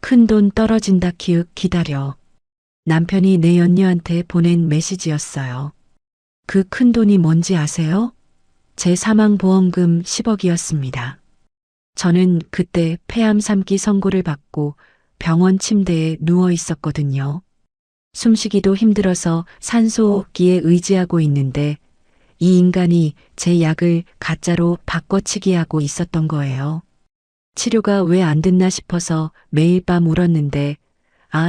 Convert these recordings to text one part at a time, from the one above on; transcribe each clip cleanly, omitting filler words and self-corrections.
큰돈 떨어진다 키읔 기다려. 남편이 내 연녀한테 보낸 메시지였어요. 그 큰돈이 뭔지 아세요? 제 사망보험금 10억이었습니다. 저는 그때 폐암 3기 선고를 받고 병원 침대에 누워 있었거든요. 숨쉬기도 힘들어서 산소호흡기에 의지하고 있는데 이 인간이 제 약을 가짜로 바꿔치기 하고 있었던 거예요. 치료가 왜 안 됐나 싶어서 매일 밤 울었는데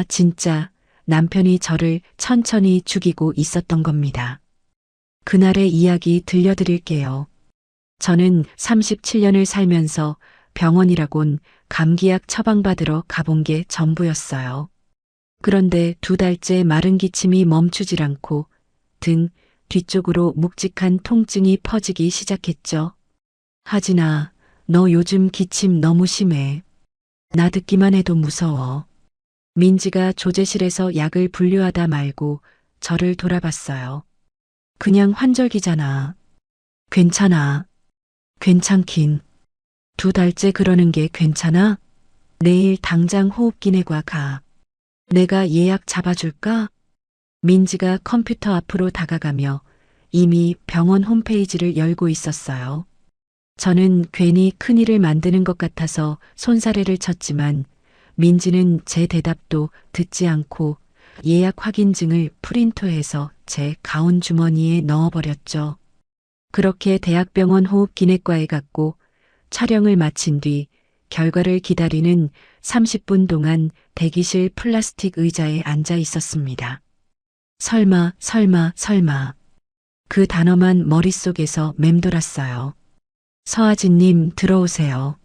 진짜 남편이 저를 천천히 죽이고 있었던 겁니다. 그날의 이야기 들려드릴게요. 저는 37년을 살면서 병원이라곤 감기약 처방받으러 가본 게 전부였어요. 그런데 2달째 마른 기침이 멈추질 않고 등 뒤쪽으로 묵직한 통증이 퍼지기 시작했죠. 하진아, 너 요즘 기침 너무 심해. 나 듣기만 해도 무서워. 민지가 조제실에서 약을 분류하다 말고 저를 돌아봤어요. 그냥 환절기잖아. 괜찮아. 괜찮긴. 2달째 그러는 게 괜찮아? 내일 당장 호흡기내과 가. 내가 예약 잡아줄까? 민지가 컴퓨터 앞으로 다가가며 이미 병원 홈페이지를 열고 있었어요. 저는 괜히 큰일을 만드는 것 같아서 손사래를 쳤지만 민지는 제 대답도 듣지 않고 예약 확인증을 프린터해서 제 가운 주머니에 넣어버렸죠. 그렇게 대학병원 호흡기내과에 갔고 촬영을 마친 뒤 결과를 기다리는 30분 동안 대기실 플라스틱 의자에 앉아 있었습니다. 설마, 설마, 설마. 그 단어만 머릿속에서 맴돌았어요. 서아진님 들어오세요.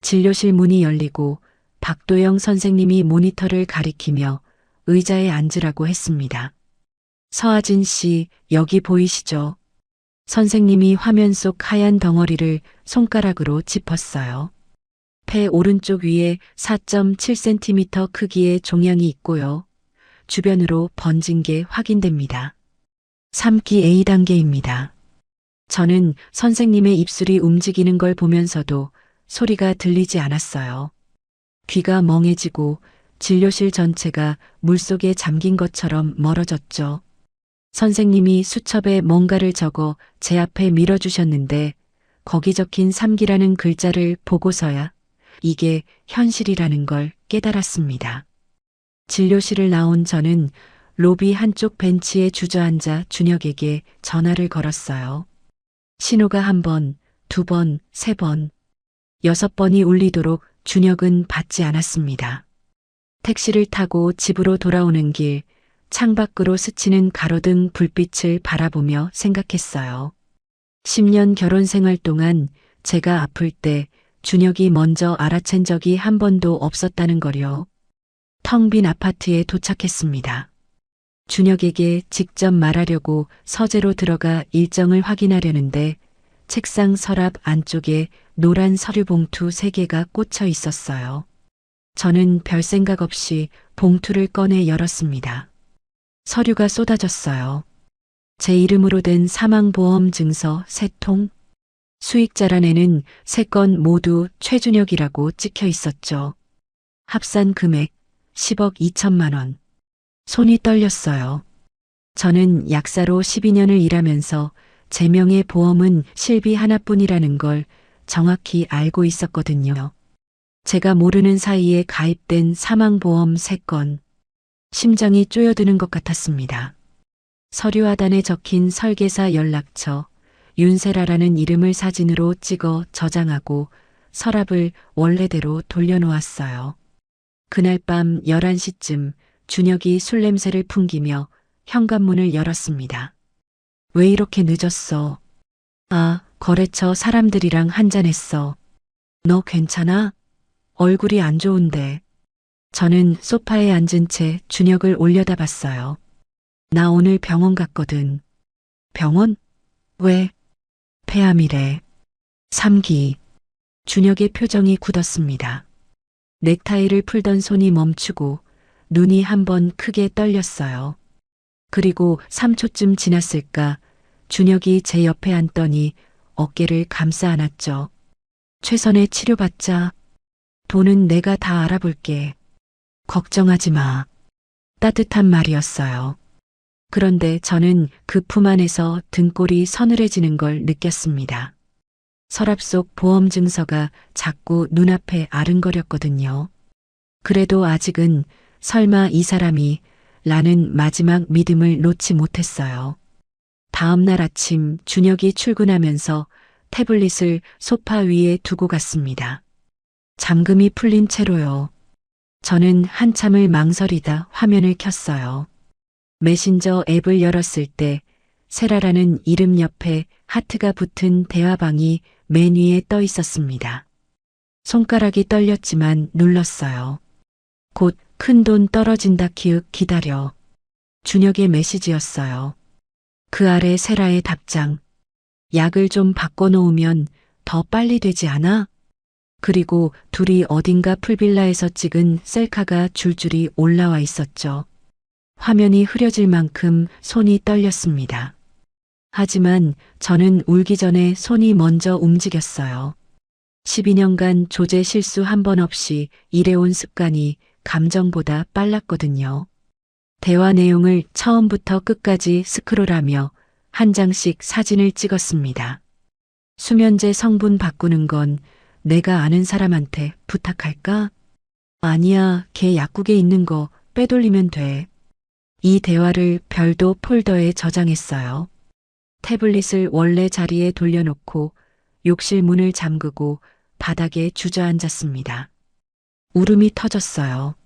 진료실 문이 열리고 박도영 선생님이 모니터를 가리키며 의자에 앉으라고 했습니다. 서아진 씨, 여기 보이시죠? 선생님이 화면 속 하얀 덩어리를 손가락으로 짚었어요. 폐 오른쪽 위에 4.7cm 크기의 종양이 있고요. 주변으로 번진 게 확인됩니다. 3기 A단계입니다. 저는 선생님의 입술이 움직이는 걸 보면서도 소리가 들리지 않았어요. 귀가 멍해지고 진료실 전체가 물속에 잠긴 것처럼 멀어졌죠. 선생님이 수첩에 뭔가를 적어 제 앞에 밀어주셨는데 거기 적힌 3기라는 글자를 보고서야 이게 현실이라는 걸 깨달았습니다. 진료실을 나온 저는 로비 한쪽 벤치에 주저앉아 준혁에게 전화를 걸었어요. 신호가 1번, 2번, 3번, 6번이 울리도록 준혁은 받지 않았습니다. 택시를 타고 집으로 돌아오는 길, 창밖으로 스치는 가로등 불빛을 바라보며 생각했어요. 10년 결혼 생활 동안 제가 아플 때 준혁이 먼저 알아챈 적이 한 번도 없었다는 거요. 텅 빈 아파트에 도착했습니다. 준혁에게 직접 말하려고 서재로 들어가 일정을 확인하려는데 책상 서랍 안쪽에 노란 서류 봉투 3개가 꽂혀 있었어요. 저는 별 생각 없이 봉투를 꺼내 열었습니다. 서류가 쏟아졌어요. 제 이름으로 된 사망보험 증서 3통, 수익자란에는 3건 모두 최준혁이라고 찍혀 있었죠. 합산 금액 10억 2천만 원. 손이 떨렸어요. 저는 약사로 12년을 일하면서 제 명의 보험은 실비 하나뿐이라는 걸 정확히 알고 있었거든요. 제가 모르는 사이에 가입된 사망보험 3건. 심장이 쪼여드는 것 같았습니다. 서류 하단에 적힌 설계사 연락처, 윤세라라는 이름을 사진으로 찍어 저장하고 서랍을 원래대로 돌려놓았어요. 그날 밤 11시쯤 준혁이 술 냄새를 풍기며 현관문을 열었습니다. 왜 이렇게 늦었어? 거래처 사람들이랑 한잔했어. 너 괜찮아? 얼굴이 안 좋은데. 저는 소파에 앉은 채 준혁을 올려다봤어요. 나 오늘 병원 갔거든. 병원? 왜? 폐암이래. 3기. 준혁의 표정이 굳었습니다. 넥타이를 풀던 손이 멈추고 눈이 한번 크게 떨렸어요. 그리고 3초쯤 지났을까 준혁이 제 옆에 앉더니 어깨를 감싸 안았죠. 최선의 치료받자. 돈은 내가 다 알아볼게. 걱정하지 마. 따뜻한 말이었어요. 그런데 저는 그 품 안에서 등골이 서늘해지는 걸 느꼈습니다. 서랍 속 보험 증서가 자꾸 눈앞에 아른거렸거든요. 그래도 아직은 설마 이 사람이 라는 마지막 믿음을 놓지 못했어요. 다음 날 아침 준혁이 출근하면서 태블릿을 소파 위에 두고 갔습니다. 잠금이 풀린 채로요. 저는 한참을 망설이다 화면을 켰어요. 메신저 앱을 열었을 때 세라라는 이름 옆에 하트가 붙은 대화방이 맨 위에 떠 있었습니다. 손가락이 떨렸지만 눌렀어요. 곧 큰돈 떨어진다 키읔 기다려. 준혁의 메시지였어요. 그 아래 세라의 답장. 약을 좀 바꿔놓으면 더 빨리 되지 않아? 그리고 둘이 어딘가 풀빌라에서 찍은 셀카가 줄줄이 올라와 있었죠. 화면이 흐려질 만큼 손이 떨렸습니다. 하지만 저는 울기 전에 손이 먼저 움직였어요. 12년간 조제 실수 한 번 없이 일해온 습관이 감정보다 빨랐거든요. 대화 내용을 처음부터 끝까지 스크롤하며 한 장씩 사진을 찍었습니다. 수면제 성분 바꾸는 건 내가 아는 사람한테 부탁할까? 아니야, 걔 약국에 있는 거 빼돌리면 돼. 이 대화를 별도 폴더에 저장했어요. 태블릿을 원래 자리에 돌려놓고 욕실 문을 잠그고 바닥에 주저앉았습니다. 울음이 터졌어요.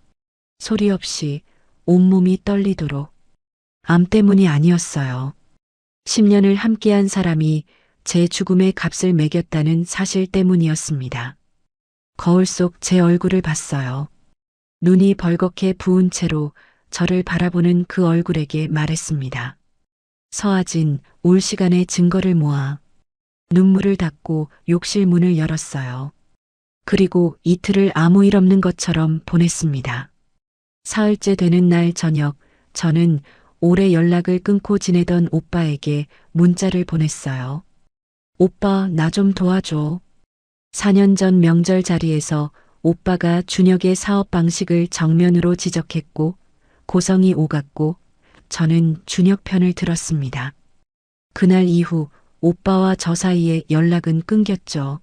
소리 없이 온몸이 떨리도록. 암 때문이 아니었어요. 10년을 함께한 사람이 제 죽음의 값을 매겼다는 사실 때문이었습니다. 거울 속 제 얼굴을 봤어요. 눈이 벌겋게 부은 채로 저를 바라보는 그 얼굴에게 말했습니다. 서아진, 올 시간의 증거를 모아. 눈물을 닦고 욕실 문을 열었어요. 그리고 이틀을 아무 일 없는 것처럼 보냈습니다. 사흘째 되는 날 저녁, 저는 오래 연락을 끊고 지내던 오빠에게 문자를 보냈어요. 오빠, 나 좀 도와줘. 4년 전 명절 자리에서 오빠가 준혁의 사업 방식을 정면으로 지적했고 고성이 오갔고 저는 준혁 편을 들었습니다. 그날 이후 오빠와 저 사이에 연락은 끊겼죠.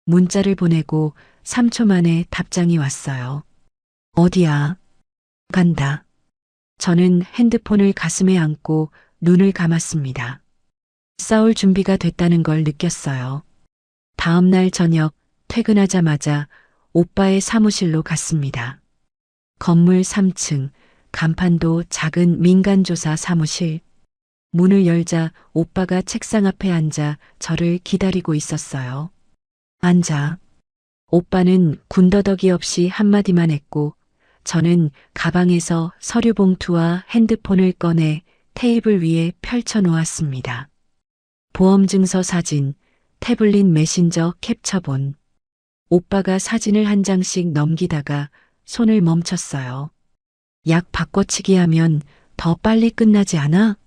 문자를 보내고 3초 만에 답장이 왔어요. 어디야? 간다. 저는 핸드폰을 가슴에 안고 눈을 감았습니다. 싸울 준비가 됐다는 걸 느꼈어요. 다음 날 저녁 퇴근하자마자 오빠의 사무실로 갔습니다. 건물 3층, 간판도 작은 민간조사 사무실. 문을 열자 오빠가 책상 앞에 앉아 저를 기다리고 있었어요. 앉아. 오빠는 군더더기 없이 한마디만 했고 저는 가방에서 서류 봉투와 핸드폰을 꺼내 테이블 위에 펼쳐 놓았습니다. 보험증서 사진, 태블릿 메신저 캡처본. 오빠가 사진을 한 장씩 넘기다가 손을 멈췄어요. 약 바꿔치기 하면 더 빨리 끝나지 않아?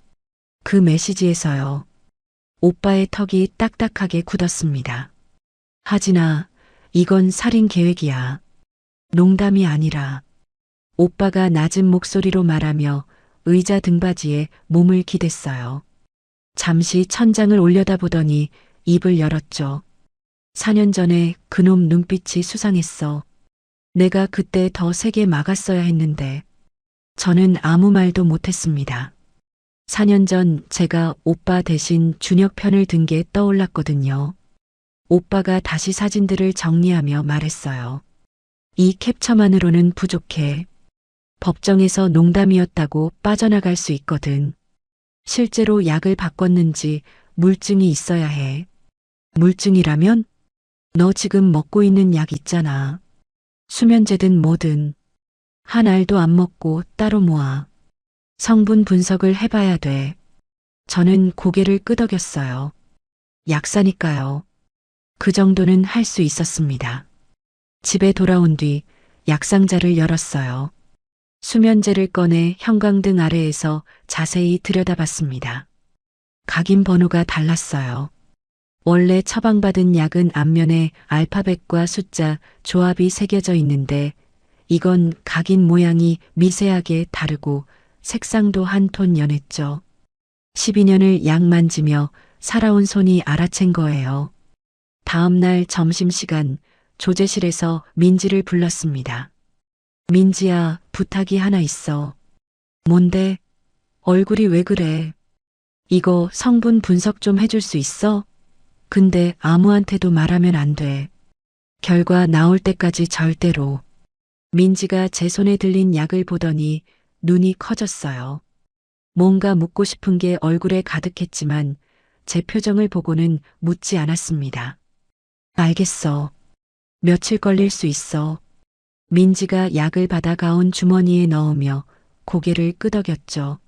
그 메시지에서요. 오빠의 턱이 딱딱하게 굳었습니다. 하진아, 이건 살인 계획이야. 농담이 아니라. 오빠가 낮은 목소리로 말하며 의자 등받이에 몸을 기댔어요. 잠시 천장을 올려다보더니 입을 열었죠. 4년 전에 그놈 눈빛이 수상했어. 내가 그때 더 세게 막았어야 했는데. 저는 아무 말도 못했습니다. 4년 전 제가 오빠 대신 준혁 편을 든 게 떠올랐거든요. 오빠가 다시 사진들을 정리하며 말했어요. 이 캡처만으로는 부족해. 법정에서 농담이었다고 빠져나갈 수 있거든. 실제로 약을 바꿨는지 물증이 있어야 해. 물증이라면? 너 지금 먹고 있는 약 있잖아. 수면제든 뭐든. 한 알도 안 먹고 따로 모아. 성분 분석을 해봐야 돼. 저는 고개를 끄덕였어요. 약사니까요. 그 정도는 할 수 있었습니다. 집에 돌아온 뒤 약상자를 열었어요. 수면제를 꺼내 형광등 아래에서 자세히 들여다봤습니다. 각인 번호가 달랐어요. 원래 처방받은 약은 앞면에 알파벳과 숫자 조합이 새겨져 있는데 이건 각인 모양이 미세하게 다르고 색상도 한 톤 연했죠. 12년을 약 만지며 살아온 손이 알아챈 거예요. 다음 날 점심시간 조제실에서 민지를 불렀습니다. 민지야, 부탁이 하나 있어. 뭔데? 얼굴이 왜 그래? 이거 성분 분석 좀 해줄 수 있어? 근데 아무한테도 말하면 안 돼. 결과 나올 때까지 절대로. 민지가 제 손에 들린 약을 보더니 눈이 커졌어요. 뭔가 묻고 싶은 게 얼굴에 가득했지만 제 표정을 보고는 묻지 않았습니다. 알겠어. 며칠 걸릴 수 있어. 민지가 약을 받아가온 주머니에 넣으며 고개를 끄덕였죠.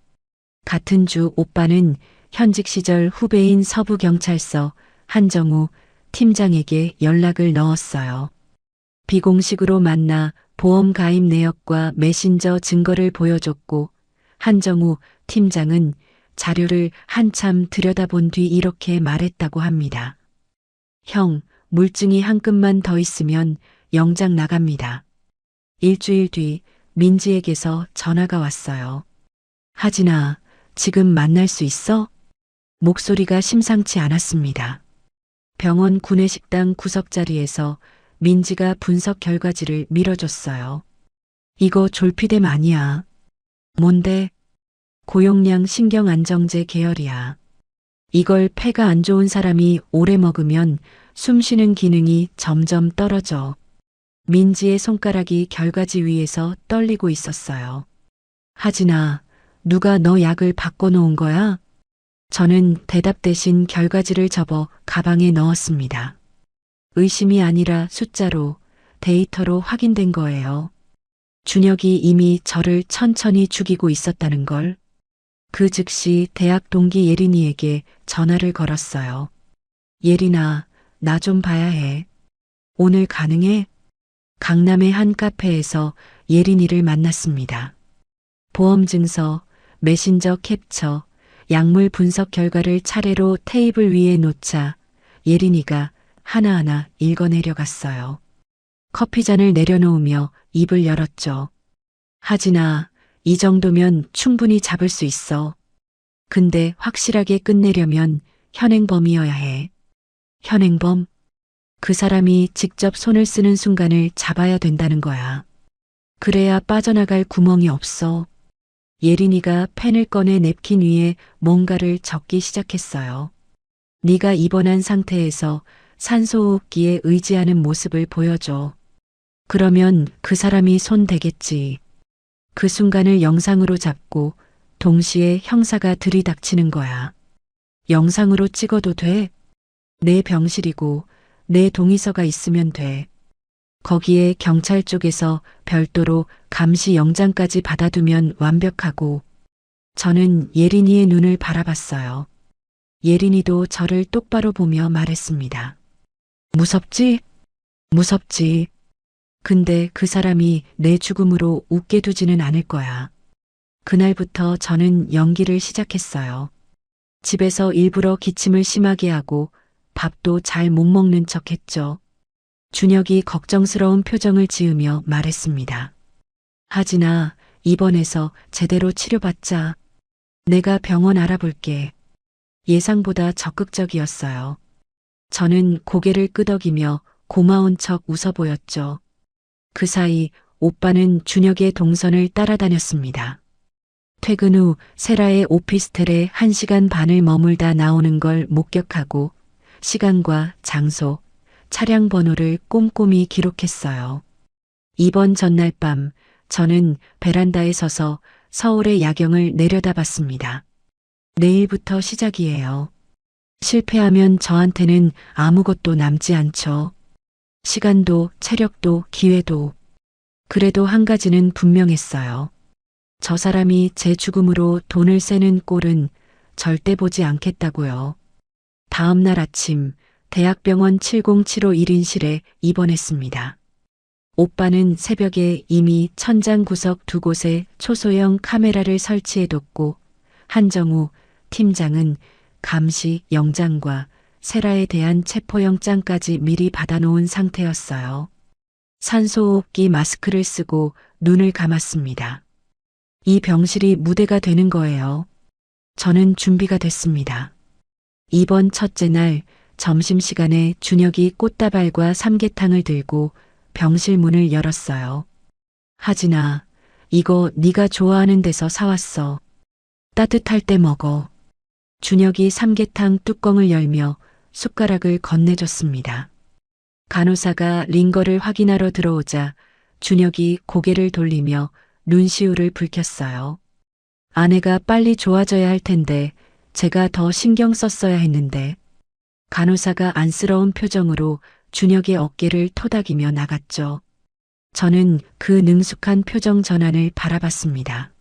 같은 주 오빠는 현직 시절 후배인 서부경찰서 한정우 팀장에게 연락을 넣었어요. 비공식으로 만나 보험 가입 내역과 메신저 증거를 보여줬고 한정우 팀장은 자료를 한참 들여다본 뒤 이렇게 말했다고 합니다. 형, 물증이 한 끈만 더 있으면 영장 나갑니다. 일주일 뒤 민지에게서 전화가 왔어요. 하진아, 지금 만날 수 있어? 목소리가 심상치 않았습니다. 병원 구내식당 구석자리에서 민지가 분석 결과지를 밀어줬어요. 이거 졸피뎀 아니야. 뭔데? 고용량 신경안정제 계열이야. 이걸 폐가 안 좋은 사람이 오래 먹으면 숨 쉬는 기능이 점점 떨어져. 민지의 손가락이 결과지 위에서 떨리고 있었어요. 하진아, 누가 너 약을 바꿔놓은 거야? 저는 대답 대신 결과지를 접어 가방에 넣었습니다. 의심이 아니라 숫자로, 데이터로 확인된 거예요. 준혁이 이미 저를 천천히 죽이고 있었다는 걸. 그 즉시 대학 동기 예린이에게 전화를 걸었어요. 예린아, 나 좀 봐야 해. 오늘 가능해? 강남의 한 카페에서 예린이를 만났습니다. 보험 증서, 메신저 캡처, 약물 분석 결과를 차례로 테이블 위에 놓자 예린이가 하나하나 읽어내려갔어요. 커피잔을 내려놓으며 입을 열었죠. 하진아, 이 정도면 충분히 잡을 수 있어. 근데 확실하게 끝내려면 현행범이어야 해. 현행범? 그 사람이 직접 손을 쓰는 순간을 잡아야 된다는 거야. 그래야 빠져나갈 구멍이 없어. 예린이가 펜을 꺼내 냅킨 위에 뭔가를 적기 시작했어요. 네가 입원한 상태에서 산소호흡기에 의지하는 모습을 보여줘. 그러면 그 사람이 손 대겠지. 그 순간을 영상으로 잡고 동시에 형사가 들이닥치는 거야. 영상으로 찍어도 돼? 내 병실이고 내 동의서가 있으면 돼. 거기에 경찰 쪽에서 별도로 감시 영장까지 받아두면 완벽하고. 저는 예린이의 눈을 바라봤어요. 예린이도 저를 똑바로 보며 말했습니다. 무섭지? 무섭지. 근데 그 사람이 내 죽음으로 웃게 두지는 않을 거야. 그날부터 저는 연기를 시작했어요. 집에서 일부러 기침을 심하게 하고 밥도 잘 못 먹는 척 했죠. 준혁이 걱정스러운 표정을 지으며 말했습니다. 하진아, 입원해서 제대로 치료받자. 내가 병원 알아볼게. 예상보다 적극적이었어요. 저는 고개를 끄덕이며 고마운 척 웃어 보였죠. 그 사이 오빠는 준혁의 동선을 따라다녔습니다. 퇴근 후 세라의 오피스텔에 1시간 반을 머물다 나오는 걸 목격하고 시간과 장소, 차량 번호를 꼼꼼히 기록했어요. 입원 전날 밤 저는 베란다에 서서 서울의 야경을 내려다봤습니다. 내일부터 시작이에요. 실패하면 저한테는 아무것도 남지 않죠. 시간도, 체력도, 기회도. 그래도 한 가지는 분명했어요. 저 사람이 제 죽음으로 돈을 세는 꼴은 절대 보지 않겠다고요. 다음 날 아침 대학병원 7075 1인실에 입원했습니다. 오빠는 새벽에 이미 천장 구석 2곳에 초소형 카메라를 설치해뒀고 한정우 팀장은 감시 영장과 세라에 대한 체포영장까지 미리 받아놓은 상태였어요. 산소호흡기 마스크를 쓰고 눈을 감았습니다. 이 병실이 무대가 되는 거예요. 저는 준비가 됐습니다. 이번 첫째 날 점심시간에 준혁이 꽃다발과 삼계탕을 들고 병실 문을 열었어요. 하진아, 이거 네가 좋아하는 데서 사왔어. 따뜻할 때 먹어. 준혁이 삼계탕 뚜껑을 열며 숟가락을 건네줬습니다. 간호사가 링거를 확인하러 들어오자 준혁이 고개를 돌리며 눈시울을 붉혔어요. 아내가 빨리 좋아져야 할 텐데 제가 더 신경 썼어야 했는데. 간호사가 안쓰러운 표정으로 준혁의 어깨를 토닥이며 나갔죠. 저는 그 능숙한 표정 전환을 바라봤습니다.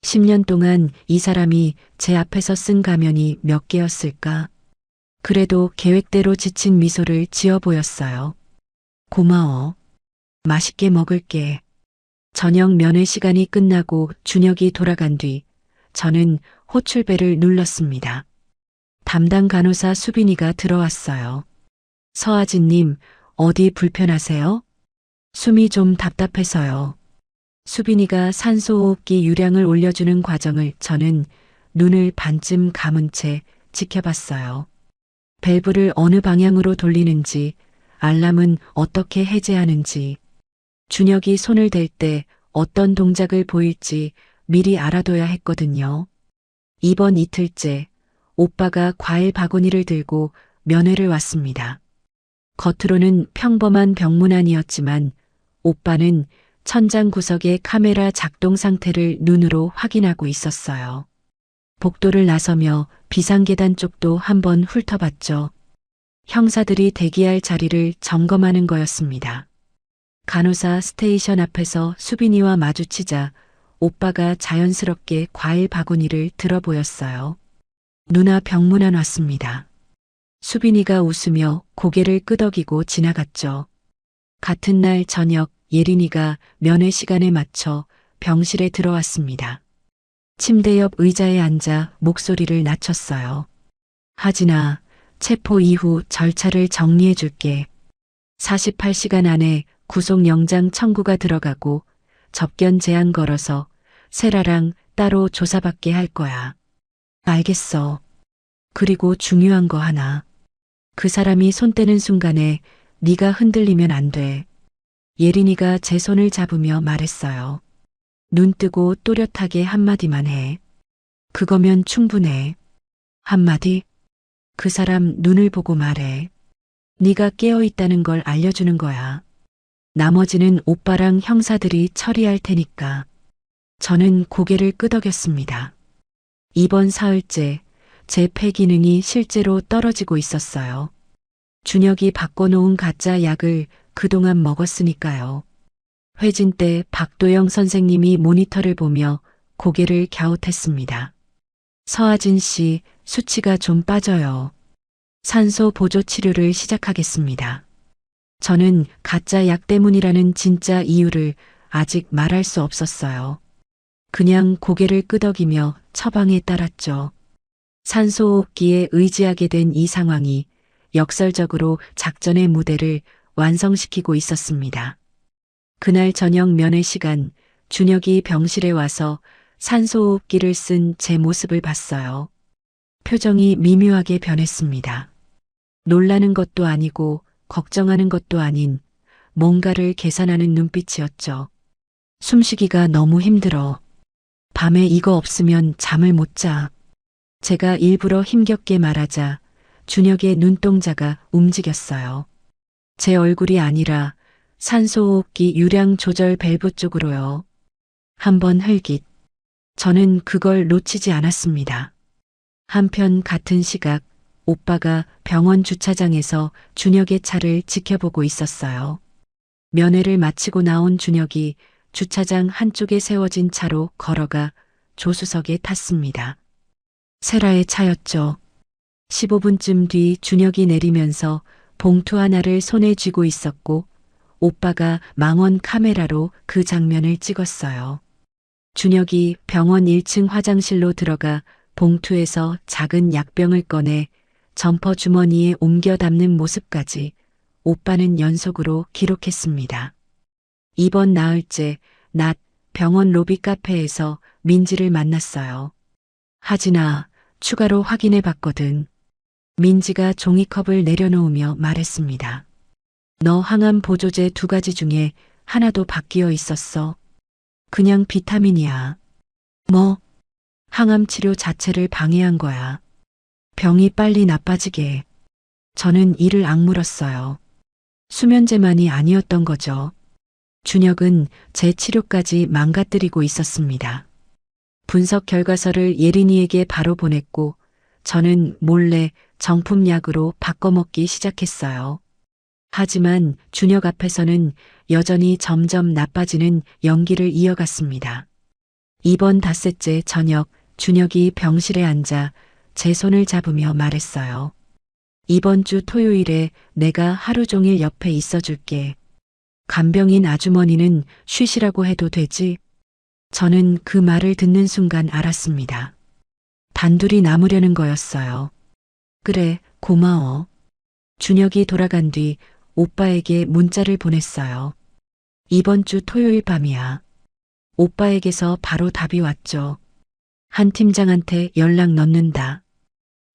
10년 동안 이 사람이 제 앞에서 쓴 가면이 몇 개였을까? 그래도 계획대로 지친 미소를 지어 보였어요. 고마워. 맛있게 먹을게. 저녁 면회 시간이 끝나고 준혁이 돌아간 뒤 저는 호출벨을 눌렀습니다. 담당 간호사 수빈이가 들어왔어요. 서아진님, 어디 불편하세요? 숨이 좀 답답해서요. 수빈이가 산소호흡기 유량을 올려주는 과정을 저는 눈을 반쯤 감은 채 지켜봤어요. 밸브를 어느 방향으로 돌리는지, 알람은 어떻게 해제하는지, 준혁이 손을 댈 때 어떤 동작을 보일지 미리 알아둬야 했거든요. 이번 이틀째 오빠가 과일 바구니를 들고 면회를 왔습니다. 겉으로는 평범한 병문안이었지만 오빠는 천장 구석의 카메라 작동 상태를 눈으로 확인하고 있었어요. 복도를 나서며 비상계단 쪽도 한번 훑어봤죠. 형사들이 대기할 자리를 점검하는 거였습니다. 간호사 스테이션 앞에서 수빈이와 마주치자 오빠가 자연스럽게 과일 바구니를 들어 보였어요. 누나 병문안 왔습니다. 수빈이가 웃으며 고개를 끄덕이고 지나갔죠. 같은 날 저녁 예린이가 면회 시간에 맞춰 병실에 들어왔습니다. 침대 옆 의자에 앉아 목소리를 낮췄어요. 하진아, 체포 이후 절차를 정리해 줄게. 48시간 안에 구속영장 청구가 들어가고 접견 제한 걸어서 세라랑 따로 조사받게 할 거야. 알겠어. 그리고 중요한 거 하나. 그 사람이 손 떼는 순간에 네가 흔들리면 안 돼. 예린이가 제 손을 잡으며 말했어요. 눈 뜨고 또렷하게 한마디만 해. 그거면 충분해. 한마디? 그 사람 눈을 보고 말해. 네가 깨어있다는 걸 알려주는 거야. 나머지는 오빠랑 형사들이 처리할 테니까. 저는 고개를 끄덕였습니다. 이번 사흘째 제 폐 기능이 실제로 떨어지고 있었어요. 준혁이 바꿔놓은 가짜 약을 그동안 먹었으니까요. 회진 때 박도영 선생님이 모니터를 보며 고개를 갸웃했습니다. 서아진 씨, 수치가 좀 빠져요. 산소 보조 치료를 시작하겠습니다. 저는 가짜 약 때문이라는 진짜 이유를 아직 말할 수 없었어요. 그냥 고개를 끄덕이며 처방에 따랐죠. 산소호흡기에 의지하게 된 이 상황이 역설적으로 작전의 무대를 완성시키고 있었습니다. 그날 저녁 면회 시간 준혁이 병실에 와서 산소호흡기를 쓴 제 모습을 봤어요. 표정이 미묘하게 변했습니다. 놀라는 것도 아니고 걱정하는 것도 아닌 뭔가를 계산하는 눈빛이었죠. 숨쉬기가 너무 힘들어. 밤에 이거 없으면 잠을 못 자. 제가 일부러 힘겹게 말하자 준혁의 눈동자가 움직였어요. 제 얼굴이 아니라 산소호흡기 유량 조절 밸브 쪽으로요. 한번 흘깃. 저는 그걸 놓치지 않았습니다. 한편 같은 시각 오빠가 병원 주차장에서 준혁의 차를 지켜보고 있었어요. 면회를 마치고 나온 준혁이 주차장 한쪽에 세워진 차로 걸어가 조수석에 탔습니다. 세라의 차였죠. 15분쯤 뒤 준혁이 내리면서 봉투 하나를 손에 쥐고 있었고 오빠가 망원 카메라로 그 장면을 찍었어요. 준혁이 병원 1층 화장실로 들어가 봉투에서 작은 약병을 꺼내 점퍼 주머니에 옮겨 담는 모습까지 오빠는 연속으로 기록했습니다. 이번 나흘째 낮 병원 로비 카페에서 민지를 만났어요. 하진아, 추가로 확인해 봤거든. 민지가 종이컵을 내려놓으며 말했습니다. 너 항암 보조제 2가지 중에 하나도 바뀌어 있었어. 그냥 비타민이야. 뭐? 항암 치료 자체를 방해한 거야. 병이 빨리 나빠지게. 저는 이를 악물었어요. 수면제만이 아니었던 거죠. 준혁은 제 치료까지 망가뜨리고 있었습니다. 분석 결과서를 예린이에게 바로 보냈고 저는 몰래 정품약으로 바꿔먹기 시작했어요. 하지만 준혁 앞에서는 여전히 점점 나빠지는 연기를 이어갔습니다. 이번 닷새째 저녁 준혁이 병실에 앉아 제 손을 잡으며 말했어요. 이번 주 토요일에 내가 하루 종일 옆에 있어줄게. 간병인 아주머니는 쉬시라고 해도 되지? 저는 그 말을 듣는 순간 알았습니다. 단둘이 남으려는 거였어요. 그래, 고마워. 준혁이 돌아간 뒤 오빠에게 문자를 보냈어요. 이번 주 토요일 밤이야. 오빠에게서 바로 답이 왔죠. 한 팀장한테 연락 넣는다.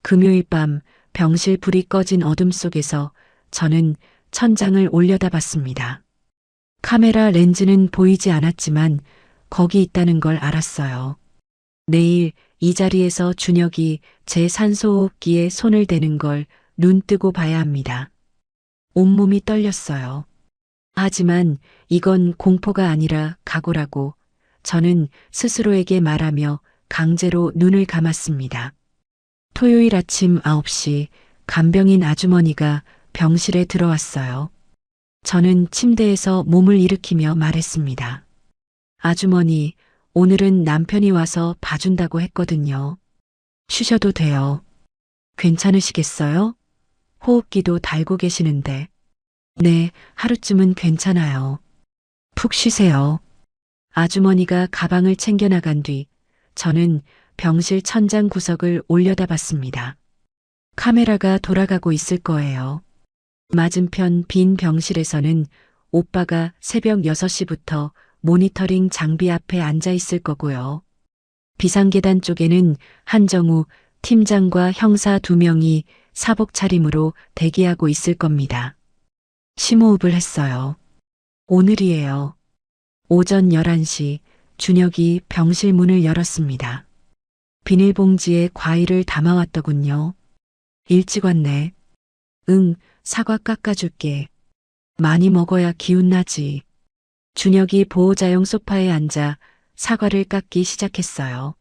금요일 밤 병실 불이 꺼진 어둠 속에서 저는 천장을 올려다봤습니다. 카메라 렌즈는 보이지 않았지만 거기 있다는 걸 알았어요. 내일 이 자리에서 준혁이 제 산소호흡기에 손을 대는 걸 눈 뜨고 봐야 합니다. 온몸이 떨렸어요. 하지만 이건 공포가 아니라 각오라고 저는 스스로에게 말하며 강제로 눈을 감았습니다. 토요일 아침 9시 간병인 아주머니가 병실에 들어왔어요. 저는 침대에서 몸을 일으키며 말했습니다. 아주머니, 오늘은 남편이 와서 봐준다고 했거든요. 쉬셔도 돼요. 괜찮으시겠어요? 호흡기도 달고 계시는데. 네, 하루쯤은 괜찮아요. 푹 쉬세요. 아주머니가 가방을 챙겨 나간 뒤 저는 병실 천장 구석을 올려다봤습니다. 카메라가 돌아가고 있을 거예요. 맞은편 빈 병실에서는 오빠가 새벽 6시부터 모니터링 장비 앞에 앉아 있을 거고요. 비상계단 쪽에는 한정우 팀장과 형사 2명이 사복 차림으로 대기하고 있을 겁니다. 심호흡을 했어요. 오늘이에요. 오전 11시 준혁이 병실 문을 열었습니다. 비닐봉지에 과일을 담아왔더군요. 일찍 왔네. 응, 사과 깎아줄게. 많이 먹어야 기운나지. 준혁이 보호자용 소파에 앉아 사과를 깎기 시작했어요.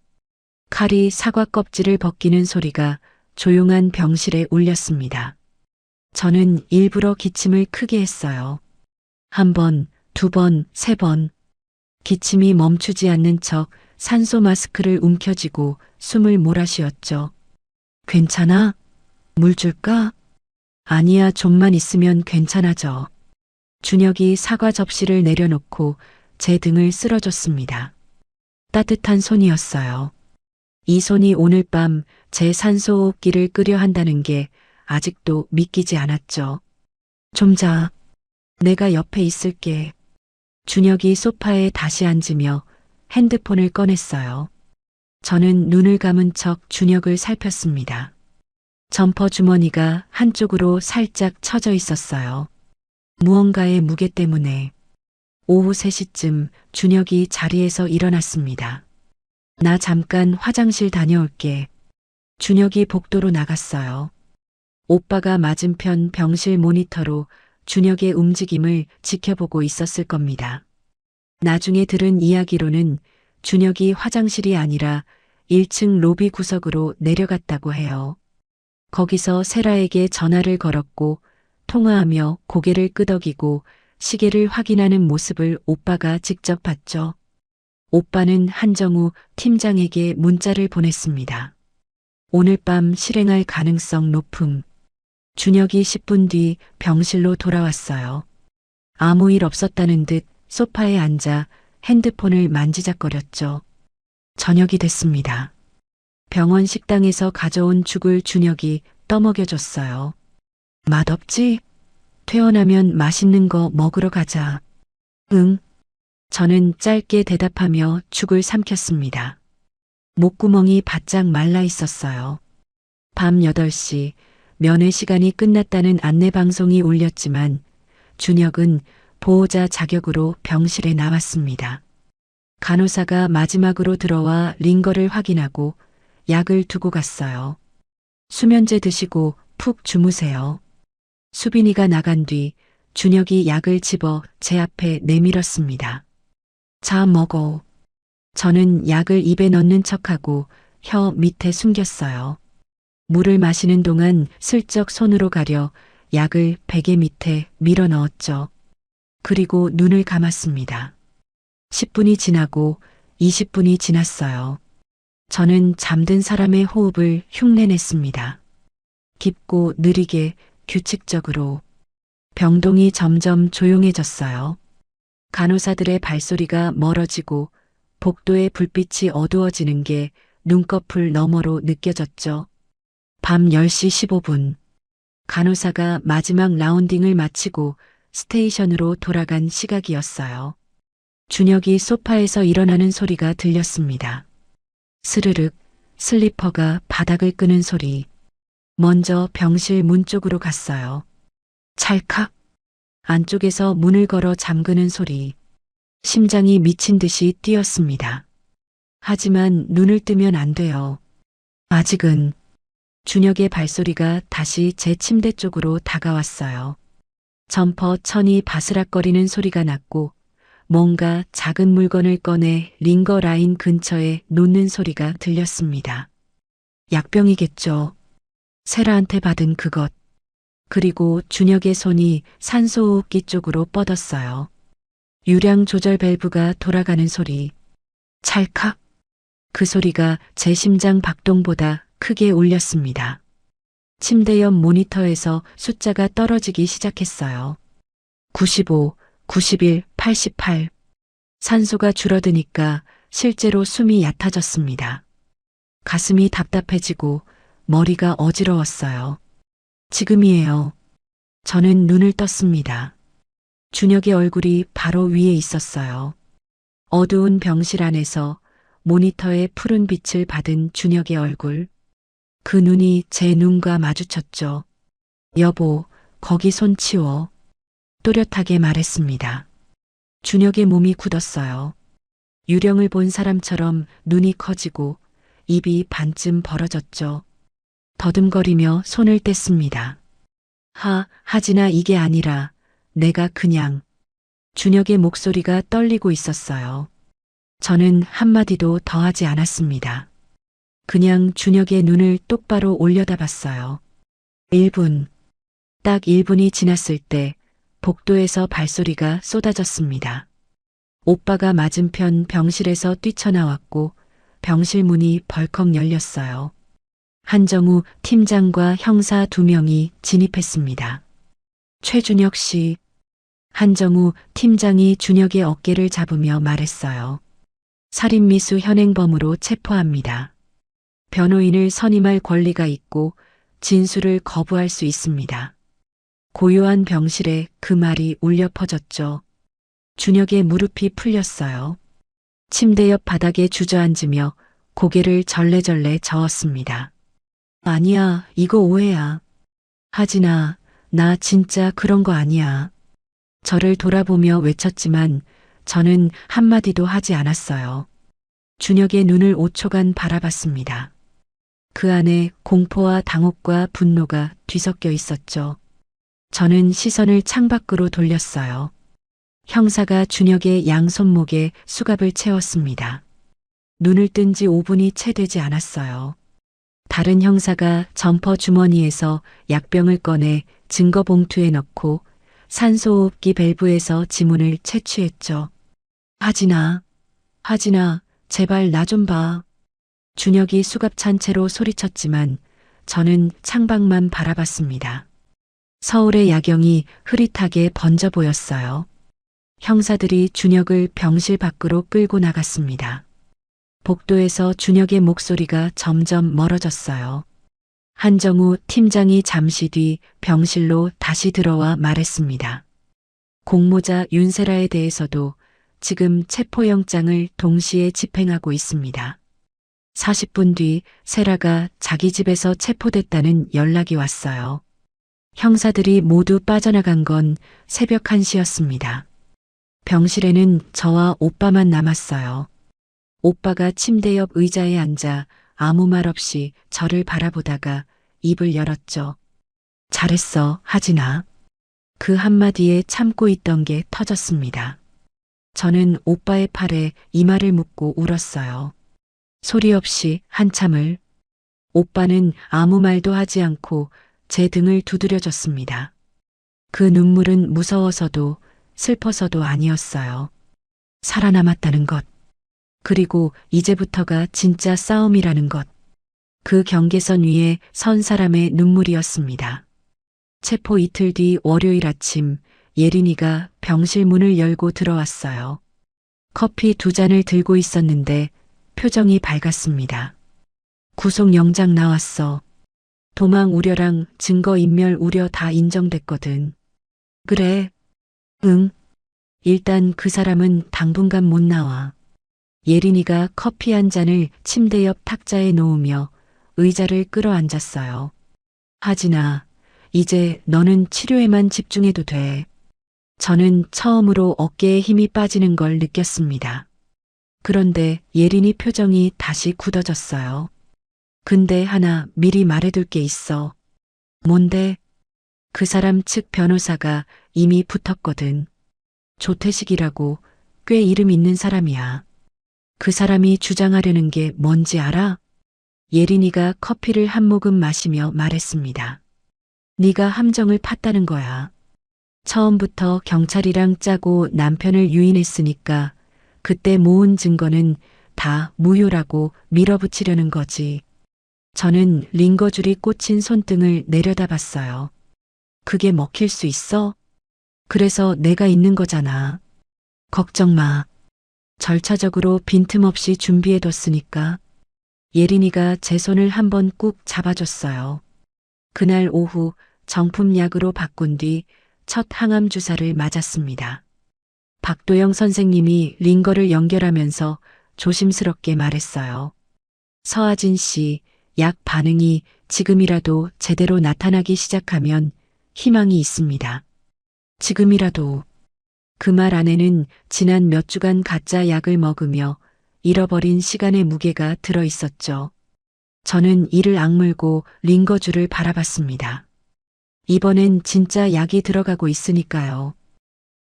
칼이 사과 껍질을 벗기는 소리가 조용한 병실에 울렸습니다. 저는 일부러 기침을 크게 했어요. 1번, 2번, 3번. 기침이 멈추지 않는 척 산소 마스크를 움켜쥐고 숨을 몰아쉬었죠. 괜찮아? 물 줄까? 아니야, 좀만 있으면 괜찮아져. 준혁이 사과 접시를 내려놓고 제 등을 쓸어줬습니다. 따뜻한 손이었어요. 이 손이 오늘 밤 제 산소호흡기를 끄려 한다는 게 아직도 믿기지 않았죠. 좀 자. 내가 옆에 있을게. 준혁이 소파에 다시 앉으며 핸드폰을 꺼냈어요. 저는 눈을 감은 척 준혁을 살폈습니다. 점퍼 주머니가 한쪽으로 살짝 처져 있었어요. 무언가의 무게 때문에. 오후 3시쯤 준혁이 자리에서 일어났습니다. 나 잠깐 화장실 다녀올게. 준혁이 복도로 나갔어요. 오빠가 맞은편 병실 모니터로 준혁의 움직임을 지켜보고 있었을 겁니다. 나중에 들은 이야기로는 준혁이 화장실이 아니라 1층 로비 구석으로 내려갔다고 해요. 거기서 세라에게 전화를 걸었고 통화하며 고개를 끄덕이고 시계를 확인하는 모습을 오빠가 직접 봤죠. 오빠는 한정우 팀장에게 문자를 보냈습니다. 오늘 밤 실행할 가능성 높음. 준혁이 10분 뒤 병실로 돌아왔어요. 아무 일 없었다는 듯 소파에 앉아 핸드폰을 만지작거렸죠. 저녁이 됐습니다. 병원 식당에서 가져온 죽을 준혁이 떠먹여줬어요. 맛없지? 퇴원하면 맛있는 거 먹으러 가자. 응, 저는 짧게 대답하며 죽을 삼켰습니다. 목구멍이 바짝 말라 있었어요. 밤 8시 면회 시간이 끝났다는 안내방송이 울렸지만 준혁은 보호자 자격으로 병실에 나왔습니다. 간호사가 마지막으로 들어와 링거를 확인하고 약을 두고 갔어요. 수면제 드시고 푹 주무세요. 수빈이가 나간 뒤 준혁이 약을 집어 제 앞에 내밀었습니다. 자, 먹어. 저는 약을 입에 넣는 척하고 혀 밑에 숨겼어요. 물을 마시는 동안 슬쩍 손으로 가려 약을 베개 밑에 밀어 넣었죠. 그리고 눈을 감았습니다. 10분이 지나고 20분이 지났어요. 저는 잠든 사람의 호흡을 흉내냈습니다. 깊고 느리게 규칙적으로. 병동이 점점 조용해졌어요. 간호사들의 발소리가 멀어지고 복도의 불빛이 어두워지는 게 눈꺼풀 너머로 느껴졌죠. 밤 10시 15분. 간호사가 마지막 라운딩을 마치고 스테이션으로 돌아간 시각이었어요. 준혁이 소파에서 일어나는 소리가 들렸습니다. 스르륵, 슬리퍼가 바닥을 끄는 소리. 먼저 병실 문 쪽으로 갔어요. 찰칵. 안쪽에서 문을 걸어 잠그는 소리. 심장이 미친 듯이 뛰었습니다. 하지만 눈을 뜨면 안 돼요. 아직은. 준혁의 발소리가 다시 제 침대 쪽으로 다가왔어요. 점퍼 천이 바스락거리는 소리가 났고 뭔가 작은 물건을 꺼내 링거 라인 근처에 놓는 소리가 들렸습니다. 약병이겠죠. 세라한테 받은 그것. 그리고 준혁의 손이 산소호흡기 쪽으로 뻗었어요. 유량 조절 밸브가 돌아가는 소리. 찰칵. 그 소리가 제 심장 박동보다 크게 울렸습니다. 침대 옆 모니터에서 숫자가 떨어지기 시작했어요. 95, 91, 88. 산소가 줄어드니까 실제로 숨이 얕아졌습니다. 가슴이 답답해지고 머리가 어지러웠어요. 지금이에요. 저는 눈을 떴습니다. 준혁의 얼굴이 바로 위에 있었어요. 어두운 병실 안에서 모니터의 푸른 빛을 받은 준혁의 얼굴. 그 눈이 제 눈과 마주쳤죠. 여보, 거기 손 치워. 또렷하게 말했습니다. 준혁의 몸이 굳었어요. 유령을 본 사람처럼 눈이 커지고 입이 반쯤 벌어졌죠. 더듬거리며 손을 뗐습니다. 하지나 이게 아니라 내가 그냥. 준혁의 목소리가 떨리고 있었어요. 저는 한마디도 더 하지 않았습니다. 그냥 준혁의 눈을 똑바로 올려다봤어요. 1분. 딱 1분이 지났을 때 복도에서 발소리가 쏟아졌습니다. 오빠가 맞은편 병실에서 뛰쳐나왔고 병실 문이 벌컥 열렸어요. 한정우 팀장과 형사 2명이 진입했습니다. 최준혁 씨. 한정우 팀장이 준혁의 어깨를 잡으며 말했어요. 살인미수 현행범으로 체포합니다. 변호인을 선임할 권리가 있고 진술을 거부할 수 있습니다. 고요한 병실에 그 말이 울려 퍼졌죠. 준혁의 무릎이 풀렸어요. 침대 옆 바닥에 주저앉으며 고개를 절레절레 저었습니다. 아니야, 이거 오해야. 하진아, 나 진짜 그런 거 아니야. 저를 돌아보며 외쳤지만 저는 한마디도 하지 않았어요. 준혁의 눈을 5초간 바라봤습니다. 그 안에 공포와 당혹과 분노가 뒤섞여 있었죠. 저는 시선을 창밖으로 돌렸어요. 형사가 준혁의 양손목에 수갑을 채웠습니다. 눈을 뜬 지 5분이 채 되지 않았어요. 다른 형사가 점퍼 주머니에서 약병을 꺼내 증거 봉투에 넣고 산소호흡기 밸브에서 지문을 채취했죠. 하진아, 제발 나 좀 봐. 준혁이 수갑 찬 채로 소리쳤지만 저는 창밖만 바라봤습니다. 서울의 야경이 흐릿하게 번져 보였어요. 형사들이 준혁을 병실 밖으로 끌고 나갔습니다. 복도에서 준혁의 목소리가 점점 멀어졌어요. 한정우 팀장이 잠시 뒤 병실로 다시 들어와 말했습니다. 공모자 윤세라에 대해서도 지금 체포영장을 동시에 집행하고 있습니다. 40분 뒤 세라가 자기 집에서 체포됐다는 연락이 왔어요. 형사들이 모두 빠져나간 건 새벽 1시였습니다. 병실에는 저와 오빠만 남았어요. 오빠가 침대 옆 의자에 앉아 아무 말 없이 저를 바라보다가 입을 열었죠. 잘했어, 하진아. 그 한마디에 참고 있던 게 터졌습니다. 저는 오빠의 팔에 이마를 묻고 울었어요. 소리 없이 한참을. 오빠는 아무 말도 하지 않고 제 등을 두드려줬습니다. 그 눈물은 무서워서도 슬퍼서도 아니었어요. 살아남았다는 것. 그리고 이제부터가 진짜 싸움이라는 것. 그 경계선 위에 선 사람의 눈물이었습니다. 체포 이틀 뒤 월요일 아침 예린이가 병실 문을 열고 들어왔어요. 커피 2잔을 들고 있었는데 표정이 밝았습니다. 구속영장 나왔어. 도망 우려랑 증거인멸 우려 다 인정됐거든. 그래. 응. 일단 그 사람은 당분간 못 나와. 예린이가 커피 한 잔을 침대 옆 탁자에 놓으며 의자를 끌어앉았어요. 하진아, 이제 너는 치료에만 집중해도 돼. 저는 처음으로 어깨에 힘이 빠지는 걸 느꼈습니다. 그런데 예린이 표정이 다시 굳어졌어요. 근데 하나 미리 말해둘 게 있어. 뭔데? 그 사람 측 변호사가 이미 붙었거든. 조태식이라고 꽤 이름 있는 사람이야. 그 사람이 주장하려는 게 뭔지 알아? 예린이가 커피를 한 모금 마시며 말했습니다. 네가 함정을 팠다는 거야. 처음부터 경찰이랑 짜고 남편을 유인했으니까 그때 모은 증거는 다 무효라고 밀어붙이려는 거지. 저는 링거줄이 꽂힌 손등을 내려다봤어요. 그게 먹힐 수 있어? 그래서 내가 있는 거잖아. 걱정 마. 절차적으로 빈틈없이 준비해뒀으니까. 예린이가 제 손을 한번 꾹 잡아줬어요. 그날 오후 정품약으로 바꾼 뒤 첫 항암 주사를 맞았습니다. 박도영 선생님이 링거를 연결하면서 조심스럽게 말했어요. 서하진 씨, 약 반응이 지금이라도 제대로 나타나기 시작하면 희망이 있습니다. 지금이라도. 그 말 안에는 지난 몇 주간 가짜 약을 먹으며 잃어버린 시간의 무게가 들어 있었죠. 저는 이를 악물고 링거줄을 바라봤습니다. 이번엔 진짜 약이 들어가고 있으니까요.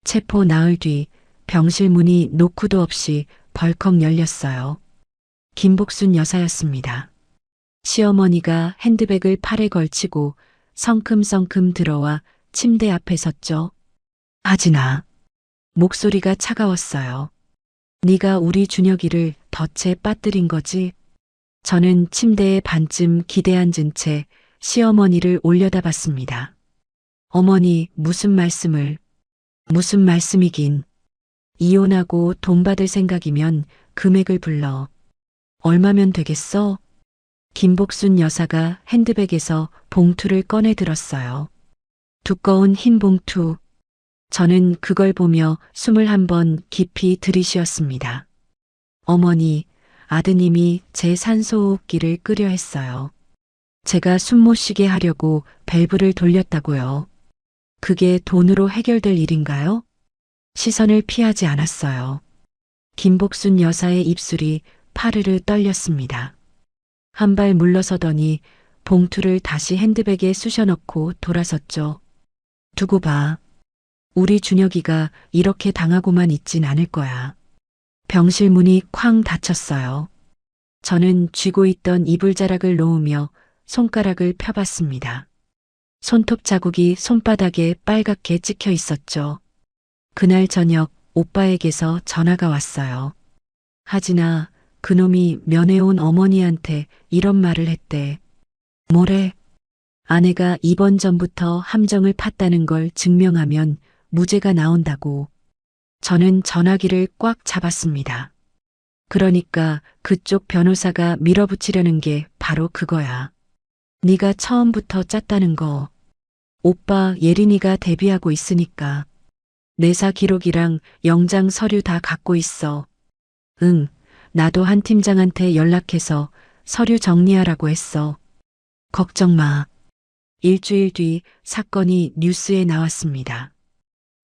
체포 나흘 뒤 병실 문이 노크도 없이 벌컥 열렸어요. 김복순 여사였습니다. 시어머니가 핸드백을 팔에 걸치고 성큼성큼 들어와 침대 앞에 섰죠. 하진아. 목소리가 차가웠어요. 네가 우리 준혁이를 덫에 빠뜨린 거지? 저는 침대에 반쯤 기대 앉은 채 시어머니를 올려다봤습니다. 어머니, 무슨 말씀이긴. 이혼하고 돈 받을 생각이면 금액을 불러. 얼마면 되겠어? 김복순 여사가 핸드백에서 봉투를 꺼내 들었어요. 두꺼운 흰 봉투. 저는 그걸 보며 숨을 한번 깊이 들이쉬었습니다. 어머니, 아드님이 제 산소호흡기를 끄려 했어요. 제가 숨 못 쉬게 하려고 밸브를 돌렸다고요. 그게 돈으로 해결될 일인가요? 시선을 피하지 않았어요. 김복순 여사의 입술이 파르르 떨렸습니다. 한 발 물러서더니 봉투를 다시 핸드백에 쑤셔넣고 돌아섰죠. 두고 봐. 우리 준혁이가 이렇게 당하고만 있진 않을 거야. 병실 문이 쾅 닫혔어요. 저는 쥐고 있던 이불자락을 놓으며 손가락을 펴봤습니다. 손톱 자국이 손바닥에 빨갛게 찍혀 있었죠. 그날 저녁 오빠에게서 전화가 왔어요. 하진아, 그놈이 면회온 어머니한테 이런 말을 했대. 뭐래? 아내가 입원 전부터 함정을 팠다는 걸 증명하면 무죄가 나온다고. 저는 전화기를 꽉 잡았습니다. 그러니까 그쪽 변호사가 밀어붙이려는 게 바로 그거야. 네가 처음부터 짰다는 거. 오빠 예린이가 데뷔하고 있으니까. 내사 기록이랑 영장 서류 다 갖고 있어. 응, 나도 한 팀장한테 연락해서 서류 정리하라고 했어. 걱정 마. 일주일 뒤 사건이 뉴스에 나왔습니다.